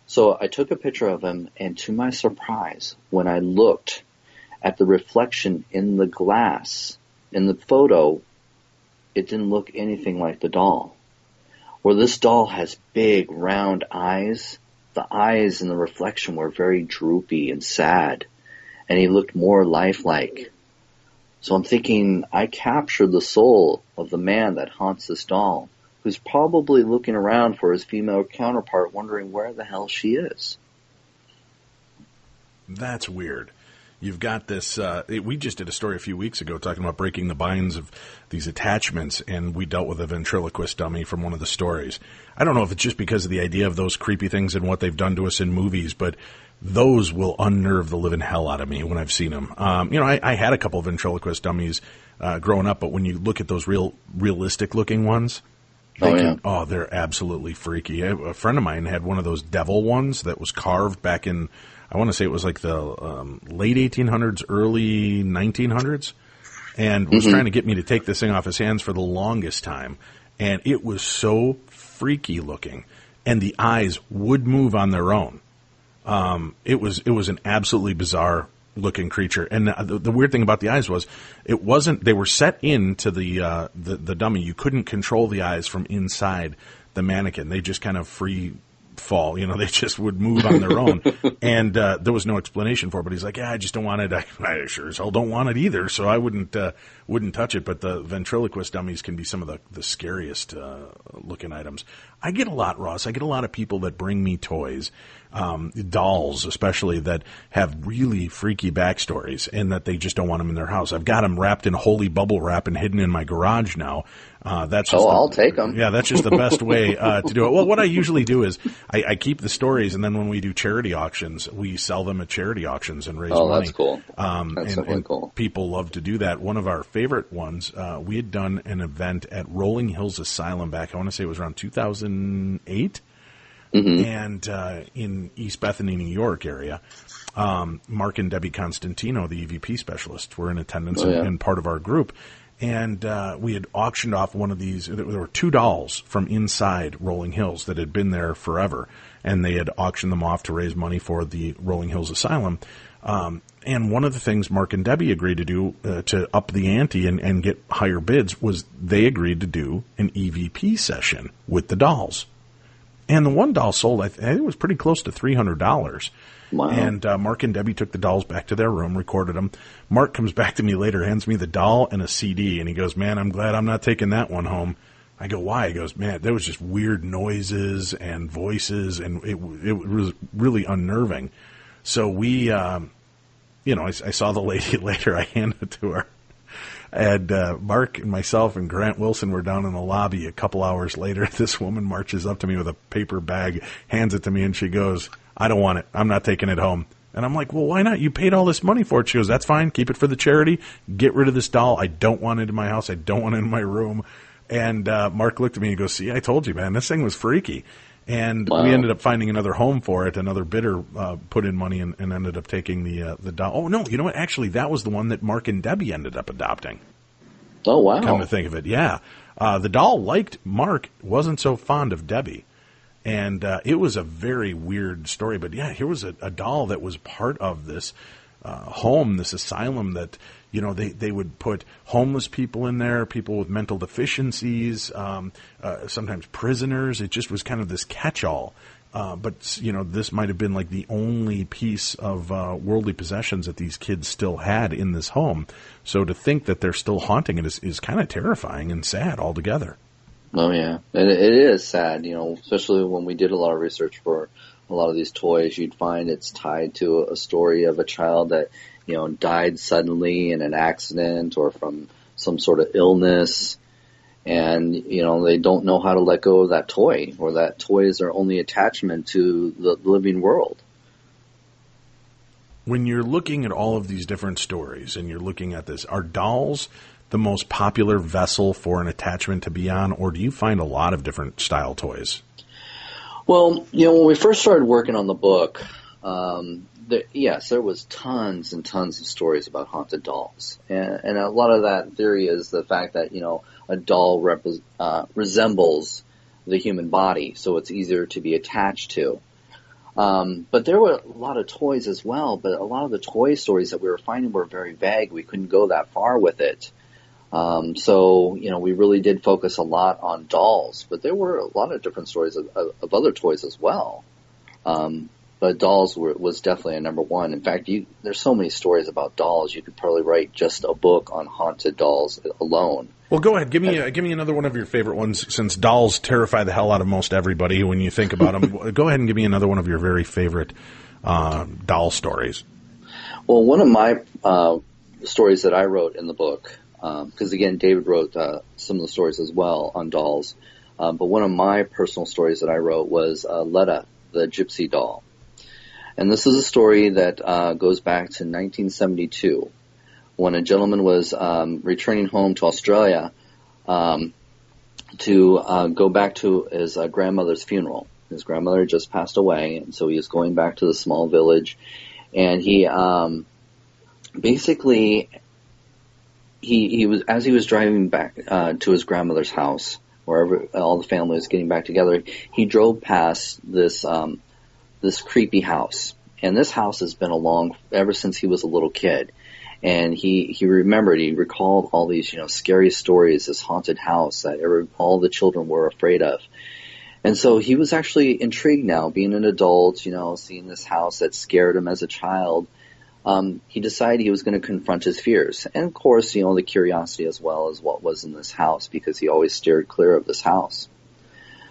So I took a picture of him, and to my surprise, when I looked at the reflection in the glass, in the photo, it didn't look anything like the doll. Where this doll has big, round eyes, the eyes in the reflection were very droopy and sad, and he looked more lifelike. So I'm thinking, I captured the soul of the man that haunts this doll, who's probably looking around for his female counterpart, wondering where the hell she is. That's weird. You've got this, we just did a story a few weeks ago talking about breaking the binds of these attachments, and we dealt with a ventriloquist dummy from one of the stories. I don't know if it's just because of the idea of those creepy things and what they've done to us in movies, but those will unnerve the living hell out of me when I've seen them. I had a couple of ventriloquist dummies growing up, but when you look at those realistic looking ones, they're absolutely freaky. A friend of mine had one of those devil ones that was carved back in, I want to say it was like the late 1800s, early 1900s, and was trying to get me to take this thing off his hands for the longest time. And it was so freaky looking, and the eyes would move on their own. It was an absolutely bizarre looking creature. And the weird thing about the eyes was they were set into the dummy. You couldn't control the eyes from inside the mannequin. They just kind of free fall, they just would move on their own. And there was no explanation for it, but he's like, yeah, I just don't want it. I sure as hell don't want it either, so I wouldn't touch it. But the ventriloquist dummies can be some of the scariest looking items. I get a lot, Ross. I get a lot of people that bring me toys, dolls especially, that have really freaky backstories and that they just don't want them in their house. I've got them wrapped in holy bubble wrap and hidden in my garage now. I'll take them. Yeah, that's just the best way to do it. Well, what I usually do is I keep the stories, and then when we do charity auctions, we sell them at charity auctions and raise money. Oh, that's cool. That's definitely cool. People love to do that. One of our favorite ones, we had done an event at Rolling Hills Asylum back, I want to say it was around 2008, and in East Bethany, New York area. Mark and Debbie Constantino, the EVP specialists, were in attendance and part of our group. And we had auctioned off one of these. There were two dolls from inside Rolling Hills that had been there forever, and they had auctioned them off to raise money for the Rolling Hills Asylum. And one of the things Mark and Debbie agreed to do to up the ante and get higher bids was they agreed to do an EVP session with the dolls. And the one doll sold, I think it was pretty close to $300. Wow. And Mark and Debbie took the dolls back to their room, recorded them. Mark comes back to me later, hands me the doll and a CD, and he goes, man, I'm glad I'm not taking that one home. I go, why? He goes, man, there was just weird noises and voices, and it was really unnerving. So we, I saw the lady later. I handed it to her. And Mark and myself and Grant Wilson were down in the lobby a couple hours later. This woman marches up to me with a paper bag, hands it to me, and she goes, "I don't want it. I'm not taking it home." And I'm like, "Well, why not? You paid all this money for it." She goes, "That's fine. Keep it for the charity. Get rid of this doll. I don't want it in my house. I don't want it in my room." And Mark looked at me and goes, "See, I told you, man. This thing was freaky." And Wow. we ended up finding another home for it. Another bidder put in money and ended up taking the doll. Oh, no, you know what? Actually, that was the one that Mark and Debbie ended up adopting. Oh, wow. Come to think of it, yeah. The doll liked Mark, wasn't so fond of Debbie. And it was a very weird story. But, yeah, here was a doll that was part of this home, this asylum that, they would put homeless people in there, people with mental deficiencies, sometimes prisoners. It just was kind of this catch-all. But this might have been like the only piece of worldly possessions that these kids still had in this home. So to think that they're still haunting it is kind of terrifying and sad altogether. Oh, yeah. And it is sad, especially when we did a lot of research for a lot of these toys. You'd find it's tied to a story of a child that, died suddenly in an accident or from some sort of illness. And, they don't know how to let go of that toy, or that toy is their only attachment to the living world. When you're looking at all of these different stories and you're looking at this, are dolls the most popular vessel for an attachment to be on, or do you find a lot of different style toys? Well, when we first started working on the book, there was tons and tons of stories about haunted dolls. And a lot of that theory is the fact that, a doll resembles the human body, so it's easier to be attached to. But there were a lot of toys as well, but a lot of the toy stories that we were finding were very vague. We couldn't go that far with it. So we really did focus a lot on dolls, but there were a lot of different stories of other toys as well. But dolls was definitely a number one. In fact, there's so many stories about dolls. You could probably write just a book on haunted dolls alone. Well, go ahead. Give me another one of your favorite ones, since dolls terrify the hell out of most everybody when you think about them. Go ahead and give me another one of your very favorite doll stories. Well, one of my stories that I wrote in the book, because again, David wrote some of the stories as well on dolls, but one of my personal stories that I wrote was Letta, the gypsy doll. And this is a story that goes back to 1972, when a gentleman was returning home to Australia to go back to his grandmother's funeral. His grandmother had just passed away, and so he was going back to the small village. And he basically, he was driving back to his grandmother's house, wherever all the family was getting back together, he drove past this creepy house. And this house has been along ever since he was a little kid. And he recalled all these, scary stories, this haunted house that all the children were afraid of. And so he was actually intrigued now, being an adult, seeing this house that scared him as a child. He decided he was going to confront his fears. And of course, the curiosity as well as what was in this house, because he always steered clear of this house.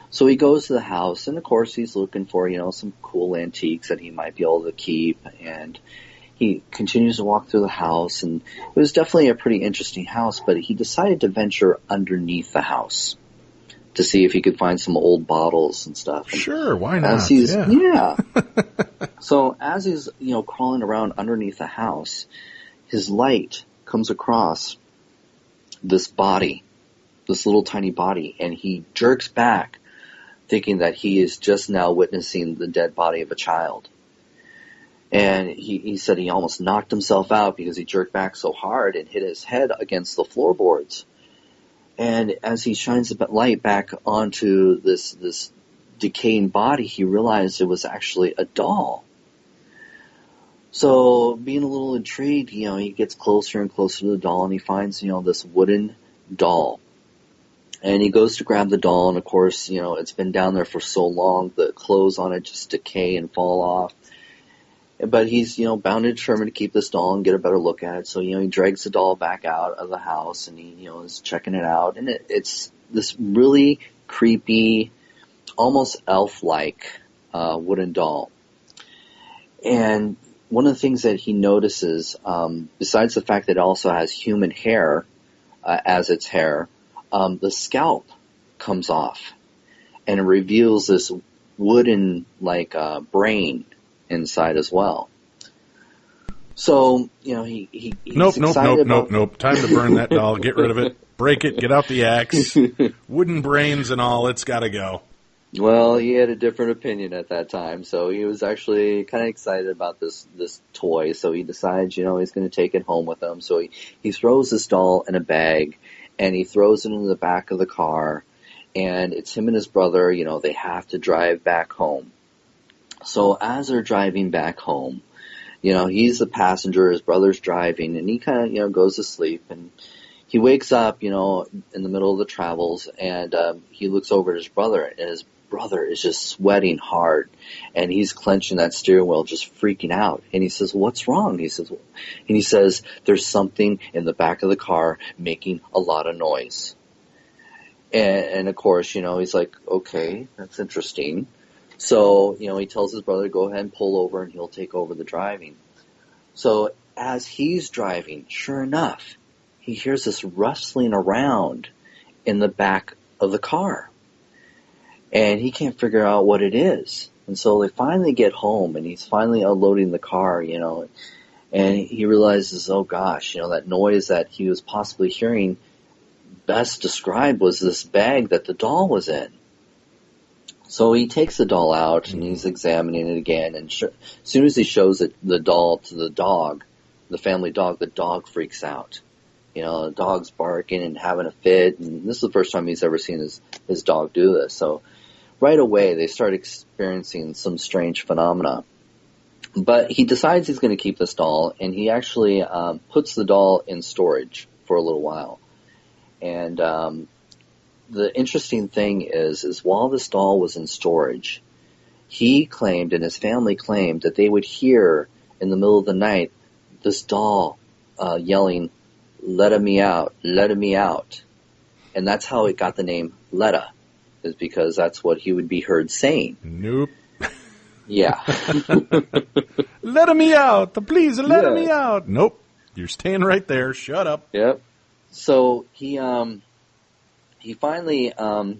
So he goes to the house, and of course he's looking for, some cool antiques that he might be able to keep. And he continues to walk through the house, and it was definitely a pretty interesting house, but he decided to venture underneath the house to see if he could find some old bottles and stuff. And sure, why not? Yeah. So as he's, crawling around underneath the house, his light comes across this body, this little tiny body, and he jerks back, thinking that he is just now witnessing the dead body of a child. And he said he almost knocked himself out because he jerked back so hard and hit his head against the floorboards. And as he shines the light back onto this decaying body, he realized it was actually a doll. So being a little intrigued, he gets closer and closer to the doll, and he finds, this wooden doll. And he goes to grab the doll, and of course, it's been down there for so long, the clothes on it just decay and fall off. But he's, bound and determined to keep this doll and get a better look at it. So, he drags the doll back out of the house, and he, is checking it out. And it's this really creepy, almost elf-like wooden doll. And one of the things that he notices, besides the fact that it also has human hair as its hair, the scalp comes off and it reveals this wooden brain inside as well. So, he's excited Nope. Time to burn that doll. Get rid of it. Break it. Get out the axe. Wooden brains and all. It's got to go. Well, he had a different opinion at that time, so he was actually kind of excited about this toy. So he decides, he's going to take it home with him. So he throws this doll in a bag, and he throws it in the back of the car. And it's him and his brother. They have to drive back home. So as they're driving back home, he's the passenger, his brother's driving, and he kind of, goes to sleep. And he wakes up, in the middle of the travels, and he looks over at his brother, and his brother is just sweating hard, and he's clenching that steering wheel, just freaking out. And he says, "What's wrong?" He says, "There's something in the back of the car making a lot of noise." And of course, he's like, "Okay, that's interesting." So, he tells his brother to go ahead and pull over, and he'll take over the driving. So as he's driving, sure enough, he hears this rustling around in the back of the car. And he can't figure out what it is. And so they finally get home, and he's finally unloading the car, and he realizes, oh gosh, that noise that he was possibly hearing, best described was this bag that the doll was in. So he takes the doll out, and he's examining it again, and as soon as he shows the doll to the dog, the family dog, the dog freaks out. The dog's barking and having a fit, and this is the first time he's ever seen his dog do this. So right away, they start experiencing some strange phenomena. But he decides he's going to keep this doll, and he actually puts the doll in storage for a little while. And the interesting thing is while this doll was in storage, he claimed, and his family claimed, that they would hear in the middle of the night this doll yelling, "Let me out, let me out." And that's how it got the name Letta, is because that's what he would be heard saying. Nope. Yeah. Let me out, please, let me out. Nope. You're staying right there. Shut up. Yep. So he finally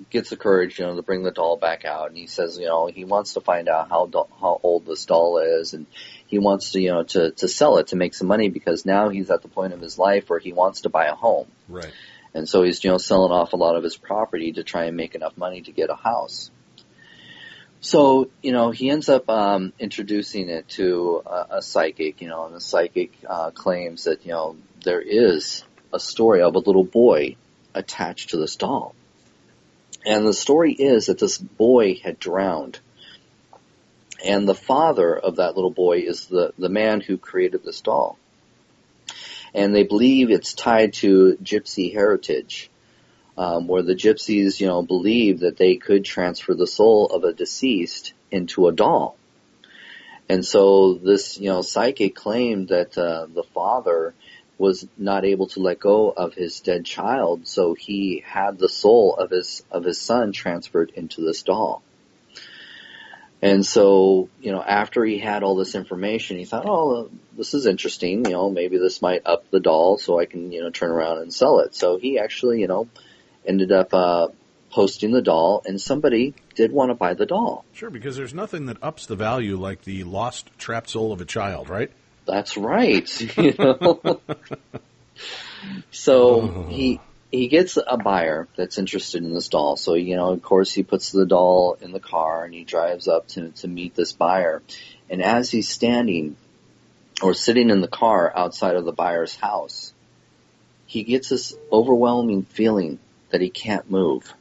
gets the courage, to bring the doll back out, and he says, he wants to find out how old this doll is, and he wants to, to sell it to make some money, because now he's at the point of his life where he wants to buy a home. Right. And so he's, selling off a lot of his property to try and make enough money to get a house. So, he ends up introducing it to a psychic, and the psychic claims that, there is a story of a little boy attached to this doll. And the story is that this boy had drowned. And the father of that little boy is the man who created this doll. And they believe it's tied to gypsy heritage, where the gypsies, believe that they could transfer the soul of a deceased into a doll. And so this, psychic claimed that the father was not able to let go of his dead child, so he had the soul of his son transferred into this doll. And so, after he had all this information, he thought, oh, this is interesting, maybe this might up the doll so I can, turn around and sell it. So he actually, ended up posting the doll, and somebody did want to buy the doll. Sure, because there's nothing that ups the value like the lost, trapped soul of a child, right? That's right. So he gets a buyer that's interested in this doll. So, of course, he puts the doll in the car and he drives up to meet this buyer. And as he's standing or sitting in the car outside of the buyer's house, he gets this overwhelming feeling that he can't move.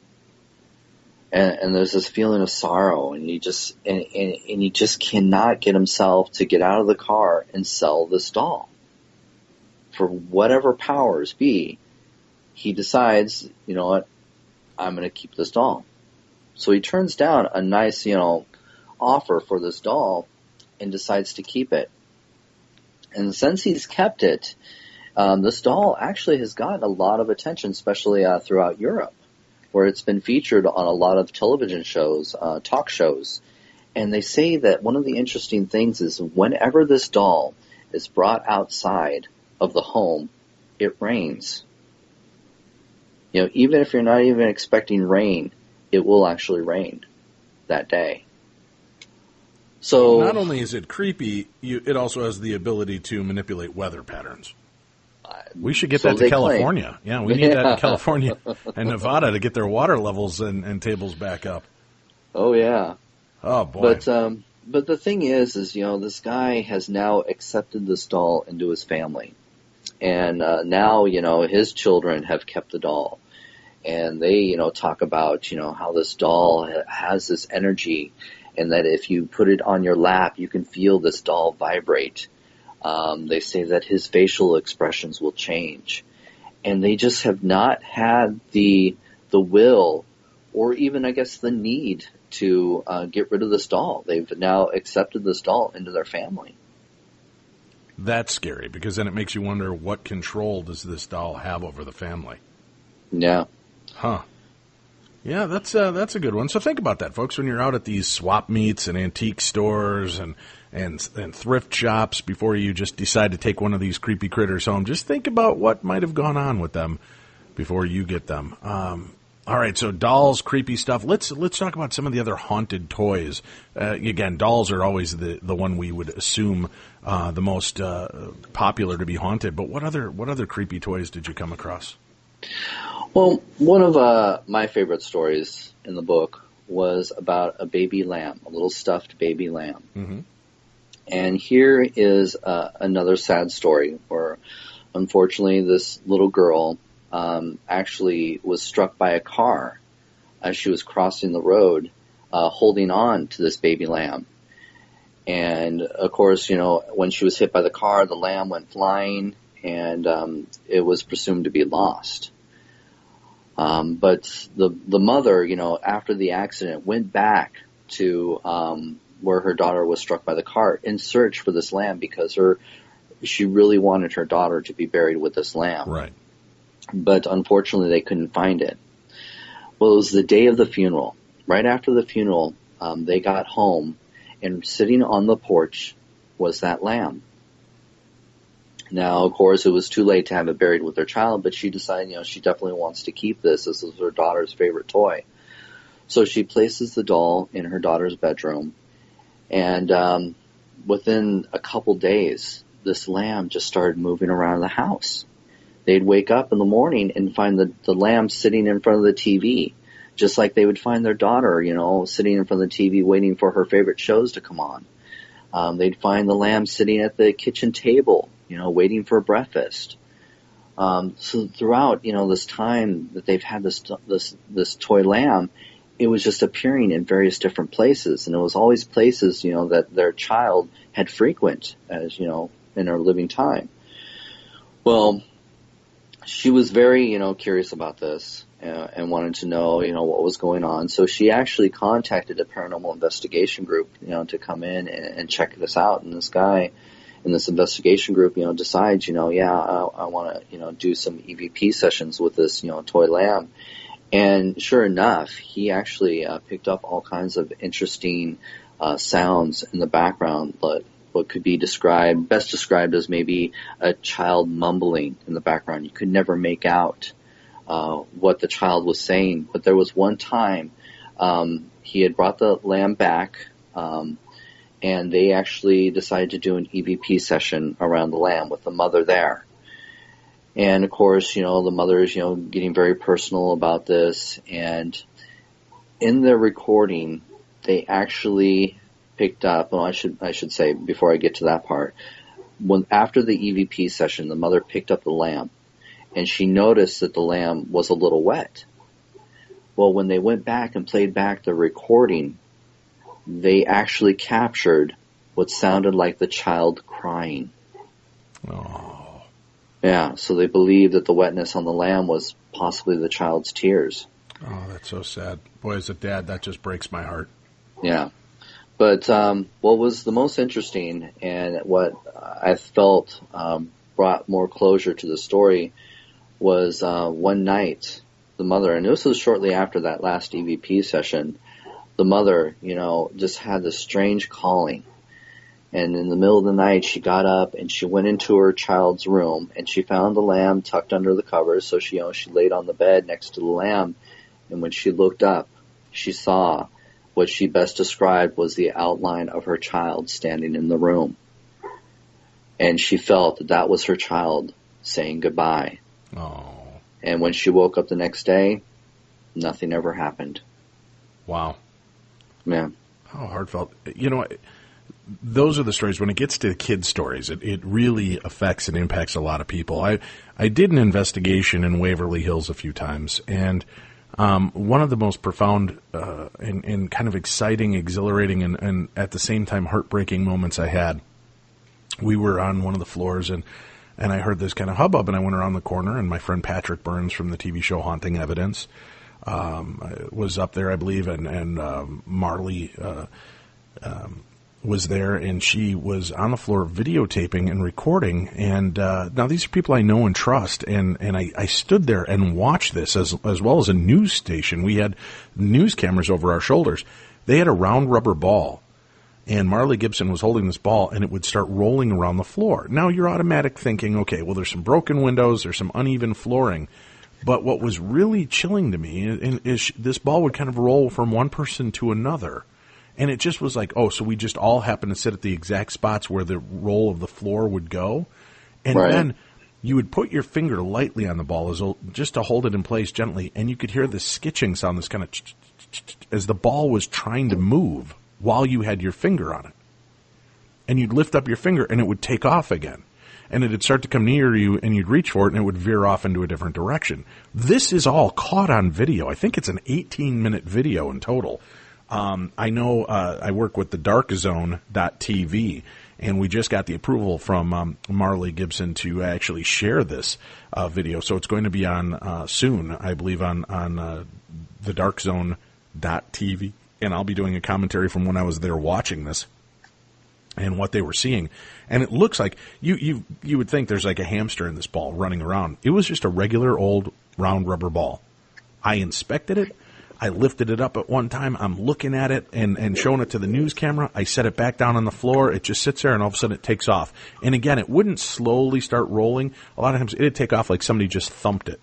And there's this feeling of sorrow, and he just cannot get himself to get out of the car and sell this doll. For whatever powers be, he decides, you know what, I'm going to keep this doll. So he turns down a nice, offer for this doll and decides to keep it. And since he's kept it, this doll actually has gotten a lot of attention, especially throughout Europe, where it's been featured on a lot of television shows, talk shows. And they say that one of the interesting things is whenever this doll is brought outside of the home, it rains. Even if you're not even expecting rain, it will actually rain that day. So not only is it creepy, it also has the ability to manipulate weather patterns. We should get that to California. Yeah, we need that in California and Nevada to get their water levels and tables back up. Oh, yeah. Oh, boy. But the thing is, this guy has now accepted this doll into his family. And now, his children have kept the doll. And they, talk about, how this doll has this energy, and that if you put it on your lap, you can feel this doll vibrate. They say that his facial expressions will change. And they just have not had the will, or even, I guess, the need to get rid of this doll. They've now accepted this doll into their family. That's scary, because then it makes you wonder, what control does this doll have over the family? Yeah. Huh. Yeah, that's a good one. So think about that, folks, when you're out at these swap meets and antique stores and thrift shops, before you just decide to take one of these creepy critters home. Just think about what might have gone on with them before you get them. All right, so dolls, creepy stuff. Let's talk about some of the other haunted toys. Again, dolls are always the one we would assume the most popular to be haunted. But what other creepy toys did you come across? Well, one of my favorite stories in the book was about a baby lamb, a little stuffed baby lamb. Mm-hmm. And here is another sad story where, unfortunately, this little girl actually was struck by a car as she was crossing the road, holding on to this baby lamb. And, of course, when she was hit by the car, the lamb went flying, and it was presumed to be lost. But the mother, after the accident, went back to where her daughter was struck by the car in search for this lamb, because she really wanted her daughter to be buried with this lamb. Right. But unfortunately, they couldn't find it. Well, it was the day of the funeral. Right after the funeral, they got home, and sitting on the porch was that lamb. Now, of course, it was too late to have it buried with their child, but she decided, she definitely wants to keep this. This is her daughter's favorite toy. So she places the doll in her daughter's bedroom, and within a couple days, this lamb just started moving around the house. They'd wake up in the morning and find the lamb sitting in front of the TV, just like they would find their daughter, sitting in front of the TV waiting for her favorite shows to come on. They'd find the lamb sitting at the kitchen table, waiting for breakfast. So throughout, this time that they've had this toy lamb, it was just appearing in various different places, and it was always places, that their child had frequent as, in her living time. Well, she was very, curious about this and wanted to know, what was going on. So she actually contacted a paranormal investigation group, to come in and check this out. And this guy in this investigation group, decides, I want to, do some EVP sessions with this, toy lamb. And sure enough, he actually picked up all kinds of interesting sounds in the background, but what could be best described as maybe a child mumbling in the background. You could never make out what the child was saying. But there was one time he had brought the lamb back, and they actually decided to do an EVP session around the lamb with the mother there. And, of course, the mother is, getting very personal about this. And in their recording, they actually picked up, I should say before I get to that part, after the EVP session, the mother picked up the lamb, and she noticed that the lamb was a little wet. Well, when they went back and played back the recording, they actually captured what sounded like the child crying. Oh. Yeah, so they believed that the wetness on the lamb was possibly the child's tears. Oh, that's so sad. Boy, as a dad, that just breaks my heart. Yeah. But what was the most interesting and what I felt brought more closure to the story was one night the mother, and this was shortly after that last EVP session, the mother, just had this strange calling. And in the middle of the night, she got up and she went into her child's room and she found the lamb tucked under the covers. So she laid on the bed next to the lamb. And when she looked up, she saw what she best described was the outline of her child standing in the room. And she felt that was her child saying goodbye. Oh. And when she woke up the next day, nothing ever happened. Wow. Yeah. How heartfelt. Those are the stories. When it gets to kid stories, it really affects and impacts a lot of people. I did an investigation in Waverly Hills a few times, and one of the most profound and kind of exciting, exhilarating, and at the same time heartbreaking moments I had, we were on one of the floors, and I heard this kind of hubbub, and I went around the corner, and my friend Patrick Burns from the TV show Haunting Evidence was up there, I believe, and Marley was there, and she was on the floor videotaping and recording. And now these are people I know and trust, and I stood there and watched this as well as a news station. We had news cameras over our shoulders. They had a round rubber ball, and Marley Gibson was holding this ball, and it would start rolling around the floor. Now you're automatic thinking, okay, well, there's some broken windows, there's some uneven flooring. But what was really chilling to me is this ball would kind of roll from one person to another. And it just was like, so we just all happened to sit at the exact spots where the roll of the floor would go. And then you would put your finger lightly on the ball just to hold it in place gently, and you could hear this skitching sound, this kind of as the ball was trying to move while you had your finger on it. And you'd lift up your finger, and it would take off again. And it would start to come near you, and you'd reach for it, and it would veer off into a different direction. This is all caught on video. I think it's an 18-minute video in total. I know I work with the darkzone.tv, and we just got the approval from Marley Gibson to actually share this video. So it's going to be on soon, I believe, on the darkzone.tv, and I'll be doing a commentary from when I was there watching this and what they were seeing. And it looks like you would think there's like a hamster in this ball running around. It was just a regular old round rubber ball. I inspected it. I lifted it up at one time. I'm looking at it and showing it to the news camera. I set it back down on the floor. It just sits there, and all of a sudden it takes off. And again, it wouldn't slowly start rolling. A lot of times it'd take off like somebody just thumped it.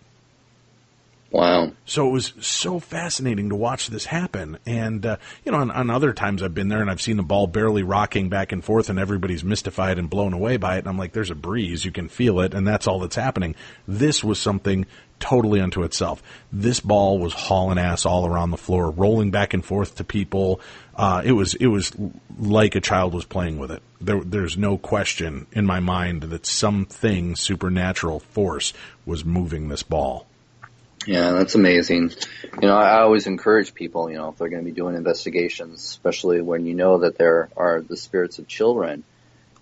Wow. So it was so fascinating to watch this happen. And, on other times I've been there and I've seen the ball barely rocking back and forth and everybody's mystified and blown away by it. And I'm like, there's a breeze. You can feel it. And that's all that's happening. This was something totally unto itself. This ball was hauling ass all around the floor, rolling back and forth to people. It was like a child was playing with it. There's no question in my mind that something supernatural force was moving this ball. Yeah, that's amazing. I always encourage people, if they're going to be doing investigations, especially when you know that there are the spirits of children,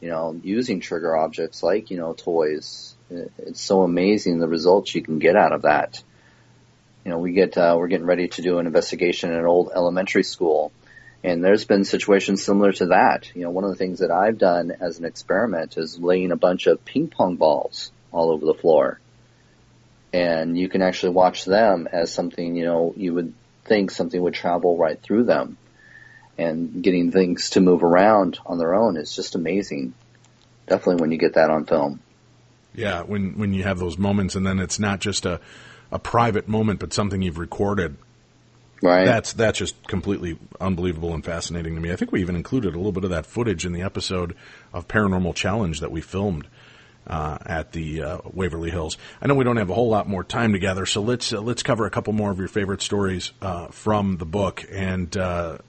using trigger objects like, toys. It's so amazing the results you can get out of that. We're getting ready to do an investigation in an old elementary school, and there's been situations similar to that. One of the things that I've done as an experiment is laying a bunch of ping pong balls all over the floor. And you can actually watch them as something, you would think something would travel right through them. And getting things to move around on their own is just amazing. Definitely when you get that on film. Yeah, when you have those moments, and then it's not just a private moment, but something you've recorded. Right. That's just completely unbelievable and fascinating to me. I think we even included a little bit of that footage in the episode of Paranormal Challenge that we filmed at the Waverly Hills. I know we don't have a whole lot more time together, so let's cover a couple more of your favorite stories from the book. And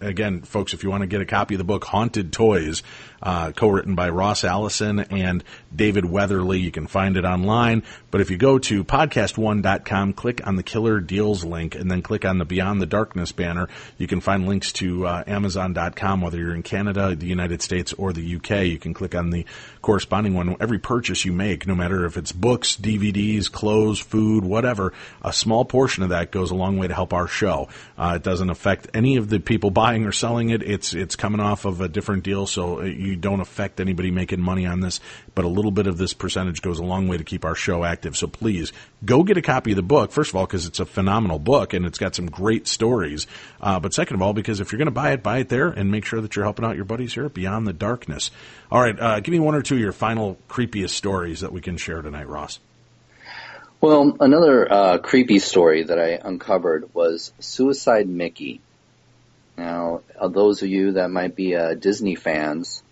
again, folks, if you want to get a copy of the book, Haunted Toys, co-written by Ross Allison and David Weatherly, you can find it online. But if you go to podcast1.com, click on the Killer Deals link, and then click on the Beyond the Darkness banner, you can find links to Amazon.com, whether you're in Canada, the United States, or the UK. You can click on the corresponding one. Every purchase you make, no matter if it's books, DVDs, clothes, food, whatever, a small portion of that goes a long way to help our show. It doesn't affect any of the people buying or selling it. It's coming off of a different deal, so you don't affect anybody making money on this. but a little bit of this percentage goes a long way to keep our show active. So please go get a copy of the book, first of all, because it's a phenomenal book and it's got some great stories. But second of all, because if you're going to buy it there and make sure that you're helping out your buddies here at Beyond the Darkness. All right, give me one or two of your final creepiest stories that we can share tonight, Ross. Well, another creepy story that I uncovered was Suicide Mickey. Now, those of you that might be Disney fans,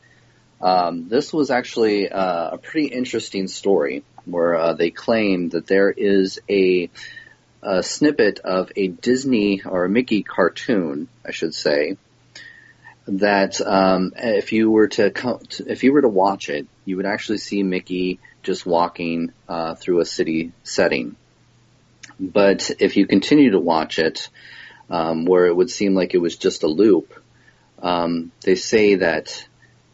this was actually a pretty interesting story where they claim that there is a snippet of a Disney or a Mickey cartoon, I should say, that if you were to watch it, you would actually see Mickey just walking through a city setting. But if you continue to watch it, where it would seem like it was just a loop, they say that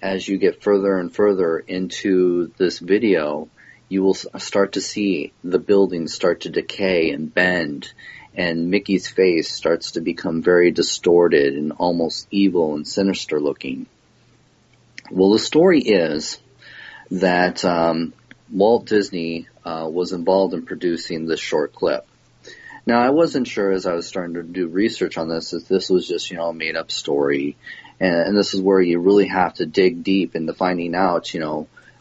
as you get further and further into this video, you will start to see the buildings start to decay and bend, and Mickey's face starts to become very distorted and almost evil and sinister looking. Well, the story is that Walt Disney was involved in producing this short clip. Now, I wasn't sure as I was starting to do research on this if this was just, a made-up story. And this is where you really have to dig deep into finding out,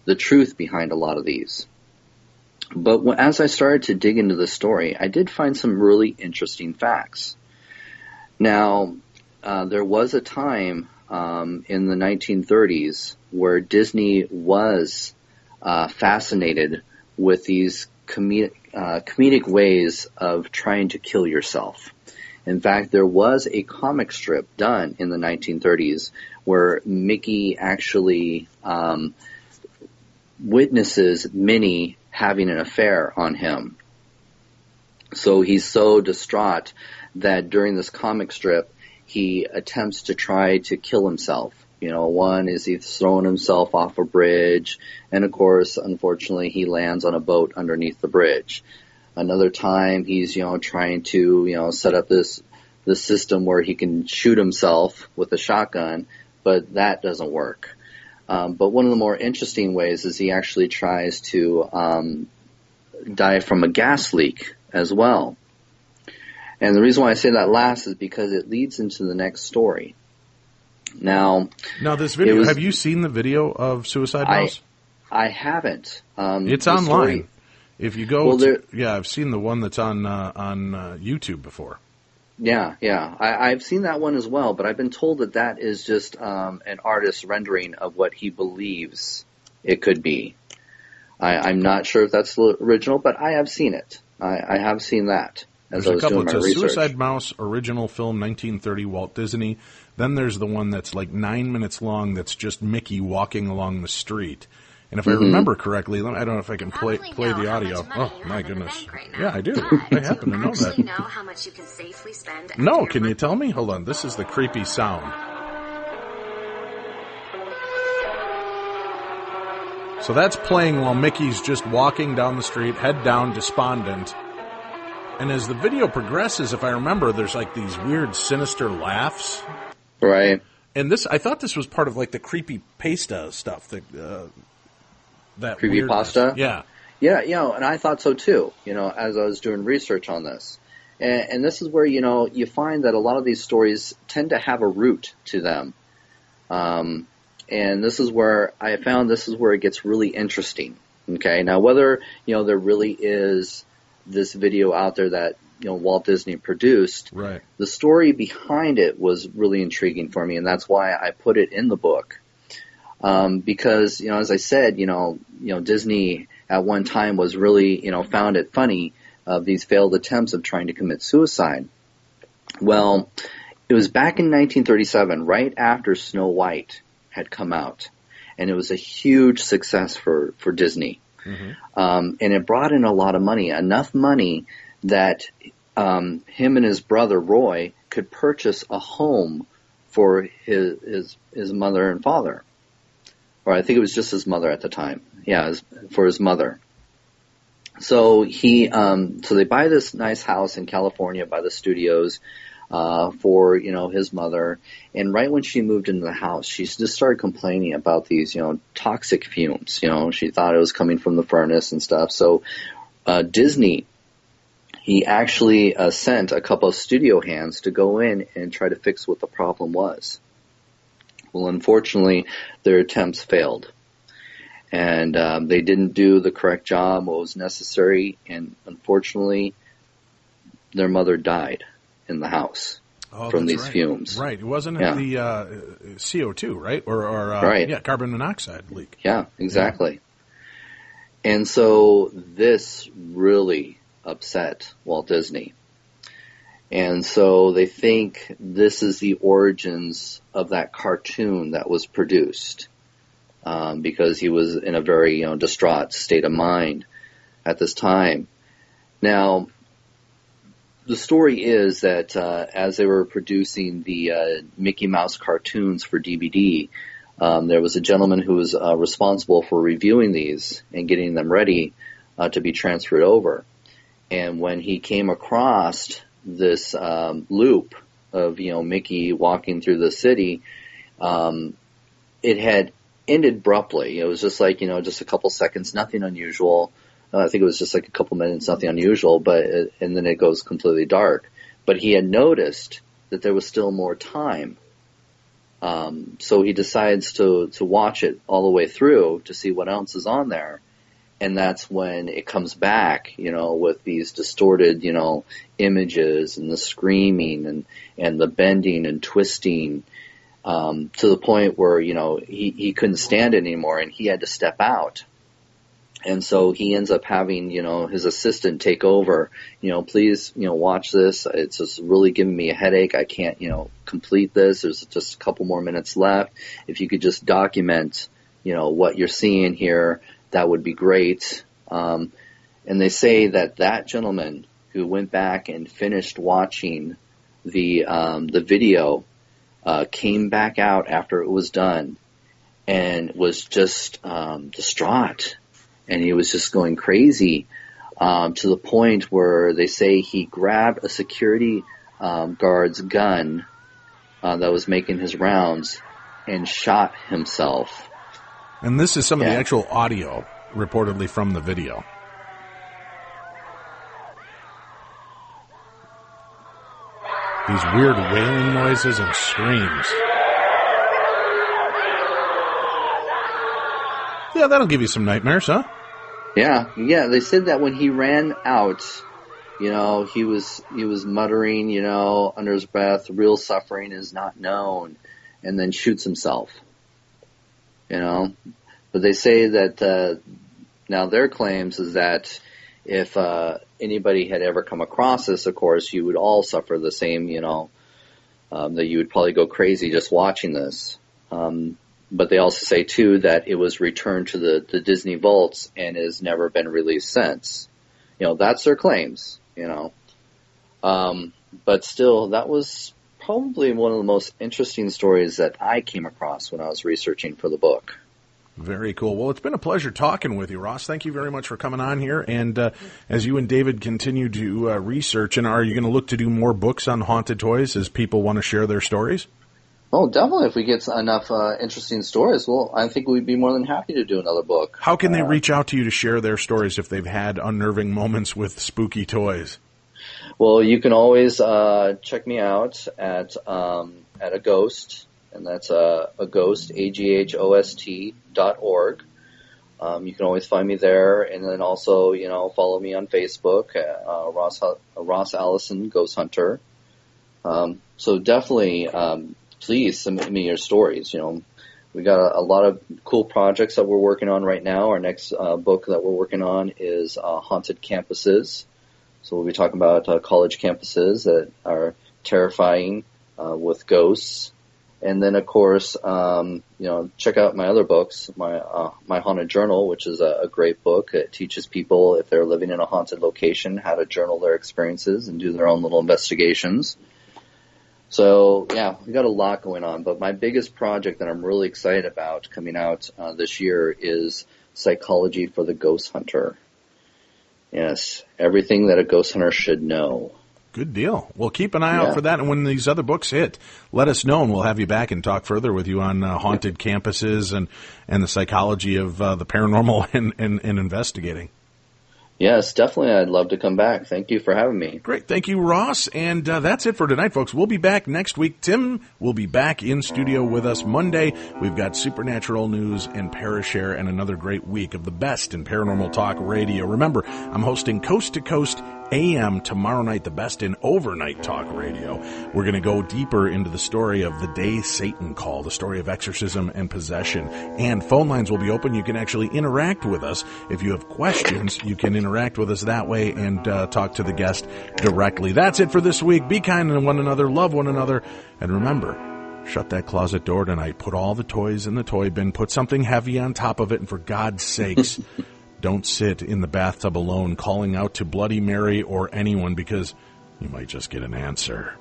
the truth behind a lot of these. But as I started to dig into the story, I did find some really interesting facts. Now, there was a time in the 1930s where Disney was fascinated with these comedic ways of trying to kill yourself. In fact, there was a comic strip done in the 1930s where Mickey actually witnesses Minnie having an affair on him. So he's so distraught that during this comic strip, he attempts to try to kill himself. One is he's throwing himself off a bridge, and of course, unfortunately, he lands on a boat underneath the bridge. Another time, he's, trying to, set up this system where he can shoot himself with a shotgun, but that doesn't work. But one of the more interesting ways is he actually tries to die from a gas leak as well. And the reason why I say that last is because it leads into the next story. Now this video, have you seen the video of Suicide Mouse? I haven't. It's online. Story, if you go I've seen the one that's on YouTube before. Yeah. I've seen that one as well, but I've been told that is just an artist's rendering of what he believes it could be. I'm not sure if that's the original, but I have seen it. I have seen that as I was doing my research. Suicide Mouse, original film, 1930, Walt Disney. Then there's the one that's like 9 minutes long that's just Mickey walking along the street. And if I remember correctly, I don't know if I can play the audio. Oh, my goodness. Yeah, I do. I happen to know that. Know how much you can safely spend. No, can you tell me? Hold on. This is the creepy sound. So that's playing while Mickey's just walking down the street, head down, despondent. And as the video progresses, if I remember, there's like these weird, sinister laughs. Right. And I thought this was part of like the creepypasta stuff. That creepypasta? Yeah. Yeah, and I thought so too, as I was doing research on this. And this is where, you find that a lot of these stories tend to have a root to them. And this is where I found it gets really interesting. Okay. Now, whether, there really is this video out there that, Walt Disney produced, right. The story behind it was really intriguing for me, and that's why I put it in the book. Because, as I said, Disney at one time was really, found it funny of these failed attempts of trying to commit suicide. Well, it was back in 1937, right after Snow White had come out, and it was a huge success for Disney. Mm-hmm. And it brought in a lot of money, enough money that him and his brother Roy could purchase a home for his mother and father. Or I think it was just his mother at the time. Yeah, for his mother. So they buy this nice house in California by the studios. for, his mother. And right when she moved into the house, she just started complaining about these, toxic fumes. She thought it was coming from the furnace and stuff. So Disney, he actually sent a couple of studio hands to go in and try to fix what the problem was. Well, unfortunately, their attempts failed. And they didn't do the correct job, what was necessary, and unfortunately, their mother died in the house from these fumes. Right. It wasn't the CO2, right? Or right. Yeah, carbon monoxide leak. Yeah, exactly. Yeah. And so this really upset Walt Disney. And so they think this is the origins of that cartoon that was produced, because he was in a very, distraught state of mind at this time. Now, the story is that as they were producing the Mickey Mouse cartoons for DVD, there was a gentleman who was responsible for reviewing these and getting them ready to be transferred over. And when he came across this loop of, Mickey walking through the city, it had ended abruptly. It was just like, just a couple seconds, nothing unusual. I think it was just like a couple minutes, nothing unusual, and then it goes completely dark. But he had noticed that there was still more time. So he decides to watch it all the way through to see what else is on there. And that's when it comes back, with these distorted, images and the screaming and the bending and twisting, to the point where, he couldn't stand it anymore and he had to step out. And so he ends up having, his assistant take over, please, watch this. It's just really giving me a headache. I can't, complete this. There's just a couple more minutes left. If you could just document, what you're seeing here, that would be great. And they say that gentleman who went back and finished watching the video, came back out after it was done and was just, distraught. And he was just going crazy, to the point where they say he grabbed a security guard's gun that was making his rounds and shot himself. And this is some of the actual audio reportedly from the video. These weird wailing noises and screams. Yeah, that'll give you some nightmares, huh? Yeah. They said that when he ran out, he was muttering, under his breath, real suffering is not known, and then shoots himself. But they say that now their claims is that if anybody had ever come across this, of course, you would all suffer the same, that you would probably go crazy just watching this. But they also say, too, that it was returned to the Disney vaults and has never been released since. That's their claims, But still, that was probably one of the most interesting stories that I came across when I was researching for the book. Very cool. Well, it's been a pleasure talking with you, Ross. Thank you very much for coming on here. And as you and David continue to research, and are you going to look to do more books on haunted toys as people want to share their stories? Oh, definitely. If we get enough interesting stories, well, I think we'd be more than happy to do another book. How can they reach out to you to share their stories if they've had unnerving moments with spooky toys? Well, you can always check me out at a Ghost, and that's a Ghost, AGHOST.org. You can always find me there, and then also, follow me on Facebook, Ross Allison, Ghost Hunter. So definitely, please submit me your stories. We got a lot of cool projects that we're working on right now. Our next book that we're working on is Haunted Campuses. So we'll be talking about college campuses that are terrifying with ghosts. And then, of course, check out my other books, my Haunted Journal, which is a great book. It teaches people, if they're living in a haunted location, how to journal their experiences and do their own little investigations. So, yeah, we got a lot going on. But my biggest project that I'm really excited about coming out this year is Psychology for the Ghost Hunter. Yes, everything that a ghost hunter should know. Good deal. Well, keep an eye out for that. And when these other books hit, let us know, and we'll have you back and talk further with you on haunted campuses and the psychology of the paranormal and investigating. Yes, definitely. I'd love to come back. Thank you for having me. Great. Thank you, Ross. And that's it for tonight, folks. We'll be back next week. Tim will be back in studio with us Monday. We've got supernatural news and Parashare and another great week of the best in paranormal talk radio. Remember, I'm hosting Coast to Coast AM tomorrow night, the best in overnight talk radio. We're going to go deeper into the story of the day Satan called, the story of exorcism and possession. And phone lines will be open. You can actually interact with us. If you have questions, you can interact with us that way and talk to the guest directly. That's it for this week. Be kind to one another, love one another, and remember, shut that closet door tonight. Put all the toys in the toy bin. Put something heavy on top of it, and for God's sakes, don't sit in the bathtub alone calling out to Bloody Mary or anyone, because you might just get an answer.